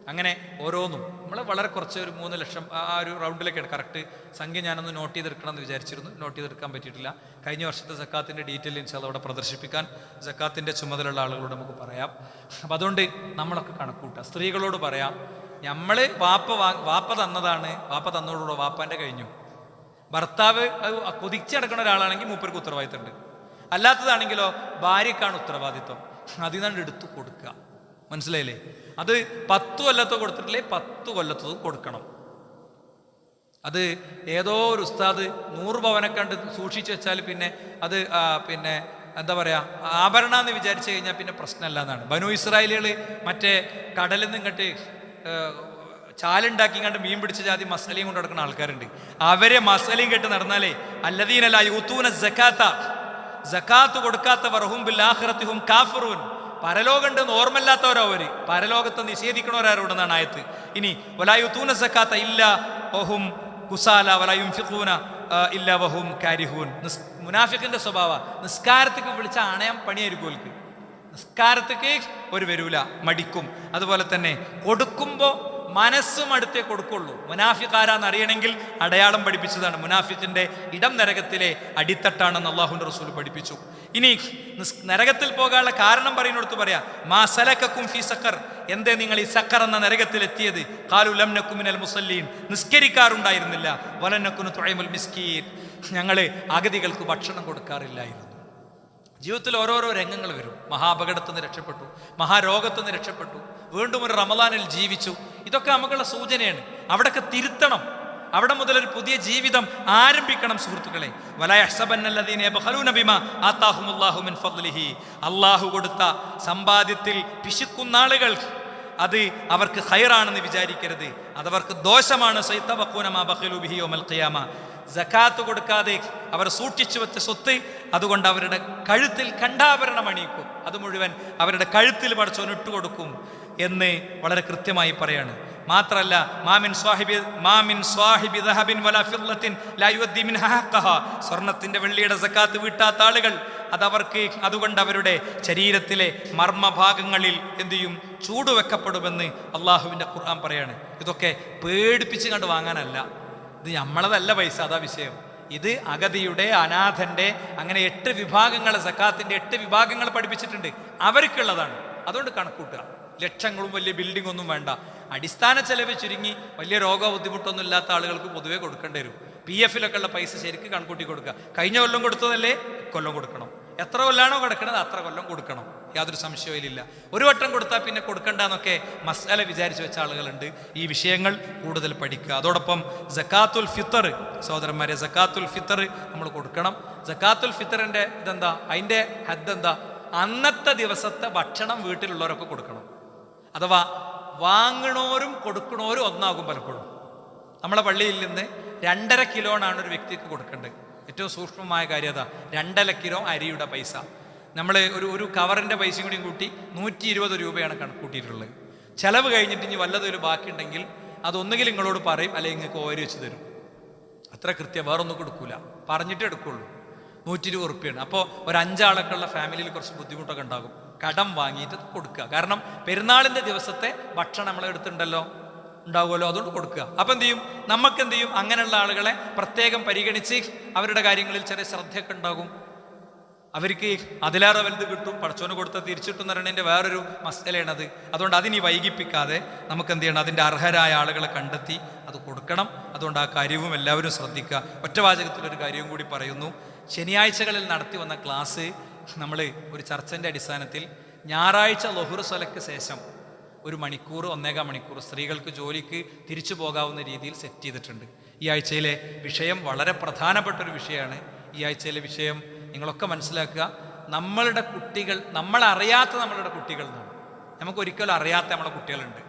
അങ്ങനെ ഓരോന്നും നമ്മൾ വളരെ കുറച്ച് ഒരു 3 ലക്ഷം ആ ഒരു റൗണ്ടിലേക്കാണ് കറക്റ്റ് സംഖ്യ ഞാനൊന്ന് നോട്ട് ചെയ്തെടുക്കണം എന്ന് വിചാരിച്ചിരുന്നു. നോട്ട് ചെയ്തെടുക്കാൻ പറ്റിയിട്ടില്ല. കഴിഞ്ഞ വർഷത്തെ സക്കാത്തിൻ്റെ ഡീറ്റെയിൽ ഇൻഷാല്ലാ അവിടെ പ്രദർശിപ്പിക്കാൻ സക്കാത്തിൻ്റെ ചുമതലയുള്ള ആളുകളോട് നമുക്ക് പറയാം. അപ്പം അതുകൊണ്ട് നമ്മളൊക്കെ കണക്കൂട്ടുക. സ്ത്രീകളോട് പറയാം, നമ്മൾ വാപ്പ തന്നതാണ്, വാപ്പ തന്നോടുകൂടെ വാപ്പാൻ്റെ കഴിഞ്ഞു. ഭർത്താവ് അത് കൊതിച്ചടക്കുന്ന ഒരാളാണെങ്കിൽ മൂപ്പർക്ക് ഉത്തരവാദിത്തമുണ്ട്. അല്ലാത്തതാണെങ്കിലോ ഭാര്യക്കാണ് ഉത്തരവാദിത്വം. അതിൽ നിന്നാണ് എടുത്തു കൊടുക്കുക. മനസ്സിലായില്ലേ? അത് 10 കൊല്ലത്തോ കൊടുത്തിട്ടില്ലേ 10 കൊല്ലത്തതും കൊടുക്കണം. അത് ഏതോ ഒരു ഉസ്താദ് 100 പവനെ കണ്ട് സൂക്ഷിച്ചു വെച്ചാൽ പിന്നെ അത് പിന്നെ എന്താ പറയുക ആഭരണ എന്ന് വിചാരിച്ചു കഴിഞ്ഞാൽ പിന്നെ പ്രശ്നമല്ല എന്നാണ്. ബനു ഇസ്രായേലുകൾ മറ്റേ കടലിൽ നിന്ന് ഇങ്ങോട്ട് ചാലുണ്ടാക്കി കണ്ട് മീൻ പിടിച്ച ജാതി മസലയും കൊണ്ട് നടക്കുന്ന ആൾക്കാരുണ്ട്. അവരെ മസലയും കെട്ട് നടന്നാലേ അല്ലദീനല യൂതൂന സകാത്ത് കൊടുക്കാത്തവർ ഹും ബിൽ ആഖിറതി ഹും കാഫിറൂൻ. പരലോകണ്ട് ഓർമ്മല്ലാത്തവരോ അവര്, പരലോകത്തെ നിഷേധിക്കണവരാരോടെന്നാണ് ആയത്ത്. ഇനി വലാ യൂതൂന സകാത്ത ഇല്ലാ വഹും കുസാല വലാ യുൻഫിഖൂന ഇല്ലാ വഹും കാരിഹൂൻ. മുനാഫിഖിന്റെ സ്വഭാവ നിസ്കാരത്തേക്ക് വിളിച്ച അണയാൻ പണിയായിരിക്കും ഓൽക്ക്. നിസ്കാരത്തേക്ക് ഒരു വരൂല, മടിക്കും. അതുപോലെ തന്നെ കൊടുക്കുമ്പോൾ മനസ്സും അടുത്തേ കൊടുക്കുള്ളൂ. മുനാഫിഖാരാന്ന് അറിയണമെങ്കിൽ അടയാളം പഠിപ്പിച്ചതാണ്. മുനാഫിഖിന്റെ ഇടം നരകത്തിലെ അടിത്തട്ടാണെന്ന് അല്ലാഹുവിന്റെ റസൂൽ പഠിപ്പിച്ചു. ഇനി നരകത്തിൽ പോകാനുള്ള കാരണം പറയുന്നിടത്ത് പറയാ, മാ സലകക്കും ഫീ സഖർ, എന്തേ നിങ്ങൾ ഈ സഖർ എന്ന നരകത്തിൽ എത്തിയത്? ഖാലു ലം നകു മിനൽ മുസല്ലീൻ, നിസ്കരിക്കാറുണ്ടായിരുന്നില്ല. വലം നകു തുഇമുൽ മിസ്കീൻ, ഞങ്ങൾ അഗതികൾക്ക് ഭക്ഷണം കൊടുക്കാറില്ലായിരുന്നു. ജീവിതത്തിൽ ഓരോരോ രംഗങ്ങൾ വരും. മഹാപകടത്തിൽ നിന്ന് രക്ഷപ്പെട്ടു, മഹാരോഗത്തിൽ നിന്ന് രക്ഷപ്പെട്ടു, വീണ്ടും ഒരു റമദാനിൽ ജീവിച്ചു. ഇതൊക്കെ നമുക്കുള്ള സൂചനയാണ്. അവിടെയൊക്കെ തിരുത്തണം. അവിടെ മുതൽ ഒരു പുതിയ ജീവിതം ആരംഭിക്കണം സുഹൃത്തുക്കളെ. വലാ യഹ്സബന്നല്ലദീന യബ്ഖലൂന ബിമാ ആതാഹുമുല്ലാഹു മിൻ ഫദ്ലിഹി, അല്ലാഹു കൊടുത്ത സമ്പാദ്യത്തിൽ പിശുക്കുന്ന ആളുകൾ അത് അവർക്ക് ഖൈറാണെന്ന് വിചാരിക്കരുത്, അതവർക്ക് ദോഷമാണ്. സയതബഖൂന മാ ബഖലൂ ബിഹി യൗമൽ ഖിയാമ, സകാത്ത് കൊടുക്കാതെ അവർ സൂക്ഷിച്ചു വെച്ച സ്വത്ത് അതുകൊണ്ട് അവരുടെ കഴുത്തിൽ കണ്ടാഭരണം അണിയിക്കും. അത് മുഴുവൻ അവരുടെ കഴുത്തിൽ പടച്ചോൻ ഇട്ടുകൊടുക്കും എന്ന് വളരെ കൃത്യമായി പറയാണ്. മാത്രല്ല സ്വർണത്തിന്റെ വെള്ളിയുടെ സക്കാത്ത് വീട്ടാത്ത ആളുകൾ അതവർക്ക് അതുകൊണ്ട് അവരുടെ ശരീരത്തിലെ മർമ്മഭാഗങ്ങളിൽ എന്ത് ചെയ്യും? ചൂടുവെക്കപ്പെടുമെന്ന് അള്ളാഹുവിന്റെ ഖുർആൻ പറയാണ്. ഇതൊക്കെ പേടിപ്പിച്ച് കണ്ട് വാങ്ങാനല്ല, ഇത് നമ്മളതല്ല പൈസ, അതാ വിഷയം. ഇത് അഗതിയുടെ, അനാഥന്റെ, അങ്ങനെ 8 വിഭാഗങ്ങൾ, സക്കാത്തിന്റെ 8 വിഭാഗങ്ങൾ പഠിപ്പിച്ചിട്ടുണ്ട്. അവർക്കുള്ളതാണ്. അതുകൊണ്ട് കണക്കൂട്ടുക. ലക്ഷങ്ങളും വലിയ ബിൽഡിംഗ് ഒന്നും വേണ്ട. അടിസ്ഥാന ചെലവ് ചുരുങ്ങി വലിയ രോഗ ബുദ്ധിമുട്ടൊന്നും ഇല്ലാത്ത ആളുകൾക്ക് പൊതുവെ കൊടുക്കേണ്ടി വരും. PF ഉള്ള പൈസ ശരിക്ക് കണക്കൂട്ടി കൊടുക്കുക. കഴിഞ്ഞ കൊല്ലം കൊടുത്തതല്ലേ കൊല്ലം കൊടുക്കണം. എത്ര കൊല്ലാണോ കിടക്കുന്നത് അത്ര കൊല്ലം കൊടുക്കണം. യാതൊരു സംശയമില്ല. ഒരു വട്ടം കൊടുത്താൽ പിന്നെ കൊടുക്കണ്ടെന്നൊക്കെ മസാല വിചാരിച്ചു വെച്ച ആളുകളുണ്ട്. ഈ വിഷയങ്ങൾ കൂടുതൽ പഠിക്കുക. അതോടൊപ്പം സക്കാത്തുൽ ഫിത്തർ, സഹോദരന്മാരെ, സക്കാത്തുൽ ഫിത്തർ നമ്മൾ കൊടുക്കണം. സക്കാത്തുൽ ഫിത്തറിന്റെ ഇതെന്താ? അതിൻ്റെ ഹദ് എന്താ? അന്നത്തെ ദിവസത്തെ ഭക്ഷണം വീട്ടിലുള്ളവരൊക്കെ കൊടുക്കണം. അഥവാ വാങ്ങണോരും കൊടുക്കണോരും ഒന്നാകും. പലപ്പോഴും നമ്മളെ പള്ളിയിൽ നിന്ന് 2.5 കിലോനാണ് ഒരു വ്യക്തിക്ക് കൊടുക്കേണ്ടത്. ഏറ്റവും സൂക്ഷ്മമായ കാര്യം അതാ. 2.5 കിലോ അരിയുടെ പൈസ നമ്മൾ ഒരു കവറിൻ്റെ പൈസയും കൂടിയും കൂട്ടി 120 രൂപയാണ് കണക്കൂട്ടിയിട്ടുള്ളത്. ചിലവ് കഴിഞ്ഞിട്ട് ഇനി വല്ലതൊരു ബാക്കിയുണ്ടെങ്കിൽ അതൊന്നുകിൽ നിങ്ങളോട് പറയും, അല്ലെങ്കിൽ നിങ്ങൾക്ക് ഓരി വെച്ച് തരും. അത്ര കൃത്യം, വേറൊന്നും കൊടുക്കൂല, പറഞ്ഞിട്ടേ എടുക്കുള്ളൂ. 120 റുപ്യാണ്. അപ്പോൾ ഒരു 5 ആളൊക്കെ ഉള്ള ഫാമിലിയിൽ കുറച്ച് ബുദ്ധിമുട്ടൊക്കെ ഉണ്ടാകും. കടം വാങ്ങിയിട്ട് കൊടുക്കുക. കാരണം പെരുന്നാളിൻ്റെ ദിവസത്തെ ഭക്ഷണം നമ്മളെ എടുത്തിട്ടുണ്ടല്ലോ, ഉണ്ടാവുമല്ലോ, അതുകൊണ്ട് കൊടുക്കുക. അപ്പം എന്ത് ചെയ്യും? നമുക്ക് എന്ത് ചെയ്യും? അങ്ങനെയുള്ള ആളുകളെ പ്രത്യേകം പരിഗണിച്ച് അവരുടെ കാര്യങ്ങളിൽ ചെറിയ ശ്രദ്ധയൊക്കെ ഉണ്ടാകും. അവർക്ക് അതിലേറെ വലുത് കിട്ടും. പടച്ചോന് കൊടുത്ത തിരിച്ചിട്ടെന്ന് പറയുന്നതിൻ്റെ വേറൊരു മസലയാണത്. അതുകൊണ്ട് അതിനി വൈകിപ്പിക്കാതെ നമുക്ക് എന്ത് ചെയ്യണം? അതിൻ്റെ അർഹരായ ആളുകളെ കണ്ടെത്തി അത് കൊടുക്കണം. അതുകൊണ്ട് ആ കാര്യവും എല്ലാവരും ശ്രദ്ധിക്കുക. ഒറ്റവാചകത്തിലൊരു കാര്യവും കൂടി പറയുന്നു. ശനിയാഴ്ചകളിൽ നടത്തി വന്ന ക്ലാസ് നമ്മൾ ഒരു ചർച്ചൻ്റെ അടിസ്ഥാനത്തിൽ ഞായറാഴ്ച ളുഹ്ർ സ്വലയ്ക്ക് ശേഷം 1 മണിക്കൂർ 1.25 മണിക്കൂർ സ്ത്രീകൾക്ക് ജോലിക്ക് തിരിച്ചു പോകാവുന്ന രീതിയിൽ സെറ്റ് ചെയ്തിട്ടുണ്ട്. ഈ ആഴ്ചയിലെ വിഷയം വളരെ പ്രധാനപ്പെട്ടൊരു വിഷയമാണ്. ഈ ആഴ്ചയിലെ വിഷയം നിങ്ങളൊക്കെ മനസ്സിലാക്കുക. നമ്മളുടെ കുട്ടികൾ, നമ്മളറിയാത്ത നമ്മളുടെ കുട്ടികൾ എന്നാണ്. നമുക്കൊരിക്കലും അറിയാത്ത നമ്മളെ കുട്ടികളുണ്ട്.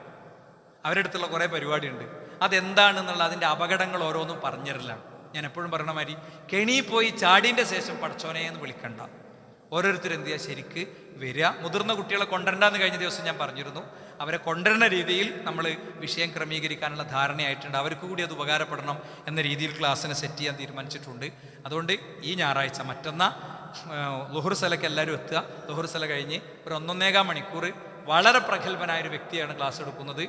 അവരുടെ അടുത്തുള്ള കുറേ പരിപാടിയുണ്ട്. അതെന്താണെന്നുള്ള അതിൻ്റെ അപകടങ്ങൾ ഓരോന്നും പറഞ്ഞിരലാണ്. ഞാൻ എപ്പോഴും പറയണ മാതിരി കെണി പോയി ചാടീൻ്റെ ശേഷം പടച്ചോനെ എന്ന് വിളിക്കണ്ട. ഓരോരുത്തരും എന്ത് ചെയ്യുക? ശരിക്ക് വരിക. മുതിർന്ന കുട്ടികളെ കൊണ്ടുവരണ്ടെന്ന് കഴിഞ്ഞ ദിവസം ഞാൻ പറഞ്ഞിരുന്നു. അവരെ കൊണ്ടുവരുന്ന രീതിയിൽ നമ്മൾ വിഷയം ക്രമീകരിക്കാനുള്ള ധാരണയായിട്ടുണ്ട്. അവർക്ക് കൂടി അത് ഉപകാരപ്പെടണം എന്ന രീതിയിൽ ക്ലാസ്സിനെ സെറ്റ് ചെയ്യാൻ തീരുമാനിച്ചിട്ടുണ്ട്. അതുകൊണ്ട് ഈ ഞായറാഴ്ച മറ്റന്നാ ളുഹ്ർ സലയ്ക്ക് എല്ലാവരും എത്തുക. ളുഹ്ർ സല കഴിഞ്ഞ് ഒരു 1.25 മണിക്കൂർ വളരെ പ്രഗത്ഭനായൊരു വ്യക്തിയാണ് ക്ലാസ് എടുക്കുന്നത്.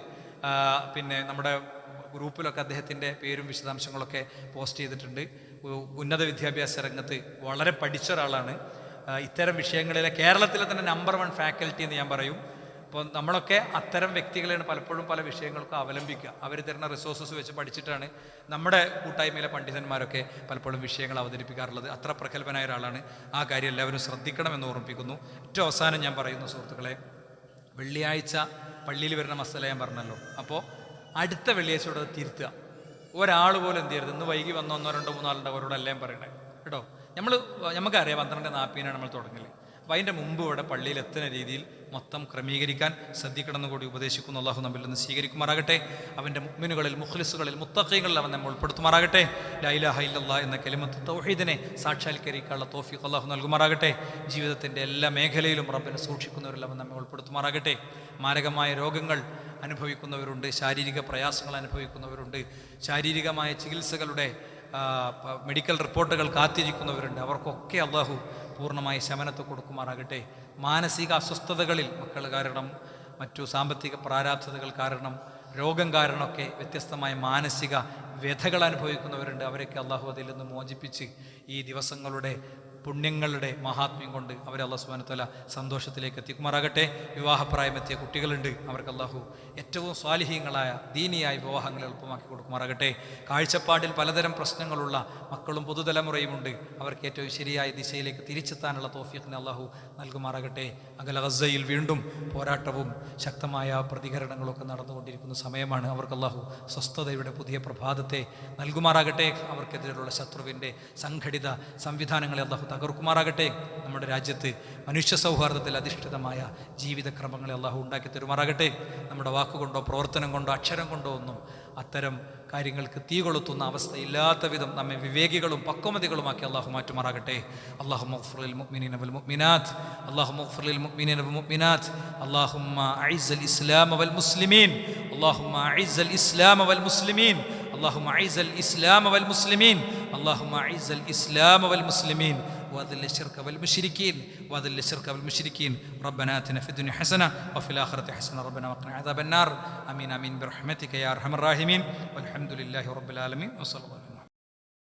പിന്നെ നമ്മുടെ ഗ്രൂപ്പിലൊക്കെ അദ്ദേഹത്തിൻ്റെ പേരും വിശദാംശങ്ങളൊക്കെ പോസ്റ്റ് ചെയ്തിട്ടുണ്ട്. ഉന്നത വിദ്യാഭ്യാസ രംഗത്ത് വളരെ പഠിച്ച ഒരാളാണ്. ഇത്തരം വിഷയങ്ങളിലെ കേരളത്തിലെ തന്നെ നമ്പർ 1 ഫാക്കൽറ്റി എന്ന് ഞാൻ പറയും. അപ്പോൾ നമ്മളൊക്കെ അത്തരം വ്യക്തികളെയാണ് പലപ്പോഴും പല വിഷയങ്ങൾക്കും അവലംബിക്കുക. അവർ തരുന്ന റിസോഴ്സസ് വെച്ച് പഠിച്ചിട്ടാണ് നമ്മുടെ കൂട്ടായ്മയിലെ പണ്ഡിതന്മാരൊക്കെ പലപ്പോഴും വിഷയങ്ങൾ അവതരിപ്പിക്കാറുള്ളത്. അത്ര പ്രഗത്ഭനായ ഒരാളാണ്. ആ കാര്യം എല്ലാവരും ശ്രദ്ധിക്കണമെന്ന് ഓർമ്മിപ്പിക്കുന്നു. ഏറ്റവും അവസാനം ഞാൻ പറയുന്നു സുഹൃത്തുക്കളെ, വെള്ളിയാഴ്ച പള്ളിയിൽ വരുന്ന മസല ഞാൻ പറഞ്ഞല്ലോ. അപ്പോൾ അടുത്ത വെള്ളിയാഴ്ചയോടെ തിരുത്തുക. ഒരാൾ പോലും എന്ത് ചെയ്യരുത്, ഇന്ന് വൈകി വന്ന 1, 2, 3 ആളുണ്ട് അവരോട് എല്ലാം പറയണേ കേട്ടോ. നമുക്കറിയാം 12:40 നമ്മൾ തുടങ്ങല്. അപ്പോൾ അതിൻ്റെ മുമ്പ് ഇവിടെ പള്ളിയിൽ എത്തുന്ന രീതിയിൽ മൊത്തം ക്രമീകരിക്കാൻ ശ്രദ്ധിക്കണമെന്ന് കൂടി ഉപദേശിക്കുന്നു. അള്ളാഹു നമ്മിൽ നിന്ന് സ്വീകരിക്കുമാറാകട്ടെ. അവൻ്റെ മുഅ്മിനുകളിൽ, മുഖ്ലിസുകളിൽ, മുത്തഖീകളിൽ അവൻ നമ്മൾ ഉൾപ്പെടുത്തുമാറാകട്ടെ. ലാ ഇലാഹ ഇല്ലല്ലാഹ് എന്ന കലിമത്ത് തൗഹീദിനെ സാക്ഷാത്കരിക്കാനുള്ള തൗഫീഖ് അള്ളാഹു നൽകുമാറാകട്ടെ. ജീവിതത്തിൻ്റെ എല്ലാ മേഖലയിലും റബ്ബിനെ സൂക്ഷിക്കുന്നവരിൽ അവൻ നമ്മെ ഉൾപ്പെടുത്തുമാറാകട്ടെ. മാരകമായ രോഗങ്ങൾ അനുഭവിക്കുന്നവരുണ്ട്, ശാരീരിക പ്രയാസങ്ങൾ അനുഭവിക്കുന്നവരുണ്ട്, ശാരീരികമായ ചികിത്സകളുടെ മെഡിക്കൽ റിപ്പോർട്ടുകൾ കാത്തിരിക്കുന്നവരുണ്ട്. അവർക്കൊക്കെ അള്ളാഹു പൂർണ്ണമായി ശമനത്തെ കൊടുക്കുമാറാകട്ടെ. മാനസിക അസ്വസ്ഥതകളിൽ മക്കൾ കാരണം, മറ്റു സാമ്പത്തിക പ്രാരാബ്ധതകൾ കാരണം, രോഗം കാരണമൊക്കെ വ്യത്യസ്തമായ മാനസിക വ്യഥകൾ അനുഭവിക്കുന്നവരുണ്ട്. അവരൊക്കെ അള്ളാഹു അതിൽ നിന്ന് മോചിപ്പിച്ച് ഈ ദിവസങ്ങളുടെ പുണ്യങ്ങളുടെ മഹാത്മ്യം കൊണ്ട് അവരെ അള്ളാഹു സുബ്ഹാനഹു വ തആല സന്തോഷത്തിലേക്ക് എത്തിക്കുമാറാകട്ടെ. വിവാഹപ്രായമെത്തിയ കുട്ടികളുണ്ട്, അവർക്ക് അള്ളാഹു ഏറ്റവും സ്വാലിഹീങ്ങളായ ദീനിയായ വിവാഹങ്ങൾ എളുപ്പമാക്കി കൊടുക്കുമാറാകട്ടെ. കാഴ്ചപ്പാടിൽ പലതരം പ്രശ്നങ്ങളുള്ള മക്കളും പുതുതലമുറയുമുണ്ട്, അവർക്ക് ഏറ്റവും ശരിയായ ദിശയിലേക്ക് തിരിച്ചെത്താനുള്ള തൗഫീഖിനെ അള്ളാഹു നൽകുമാറാകട്ടെ. അകല ഗസയിൽ വീണ്ടും പോരാട്ടവും ശക്തമായ പ്രതികരണങ്ങളൊക്കെ നടന്നുകൊണ്ടിരിക്കുന്ന സമയമാണ്. അവർക്ക് അള്ളാഹു സ്വസ്ഥതയുടെ പുതിയ പ്രഭാതത്തെ നൽകുമാറാകട്ടെ. അവർക്കെതിരെയുള്ള ശത്രുവിൻ്റെ സംഘടിത സംവിധാനങ്ങളെ അള്ളാഹു തകർക്കുമാറാകട്ടെ. നമ്മുടെ രാജ്യത്ത് മനുഷ്യ സൗഹാർദ്ദത്തിൽ അധിഷ്ഠിതമായ ജീവിതക്രമങ്ങളെ അള്ളാഹു ഉണ്ടാക്കി തരുമാറാകട്ടെ. നമ്മുടെ വാക്കുകൊണ്ടോ പ്രവർത്തനം കൊണ്ടോ അക്ഷരം കൊണ്ടോ ഒന്നും അത്തരം കാര്യങ്ങൾക്ക് തീ കൊളുത്തുന്ന അവസ്ഥയില്ലാത്ത വിധം നമ്മെ വിവേകികളും പക്വമതികളുമാക്കി അള്ളാഹു മാറ്റുമാറാകട്ടെ. അല്ലാഹുമ്മ ഗ്ഫിർ ലിൽ മുഅ്മിനീന വൽ മുഅ്മിനാത്ത്, അല്ലാഹുമ്മ ഗ്ഫിർ ലിൽ മുഅ്മിനീന വൽ മുഅ്മിനാത്ത്, അല്ലാഹുമ്മ അഇസ്സൽ ഇസ്ലാമ വൽ മുസ്ലിമീൻ, അല്ലാഹുമ്മ അഇസ്സൽ ഇസ്ലാമ വൽ മുസ്ലിമീൻ, اللهم أعز الإسلام والمسلمين، اللهم أعز الإسلام والمسلمين وأذل الشرك والمشركين، وأذل الشرك والمشركين. ربنا آتنا في الدنيا حسنة وفي الآخرة حسنة ربنا وقنا عذاب النار. آمين آمين برحمتك يا أرحم الراحمين. والحمد لله رب العالمين وصلى الله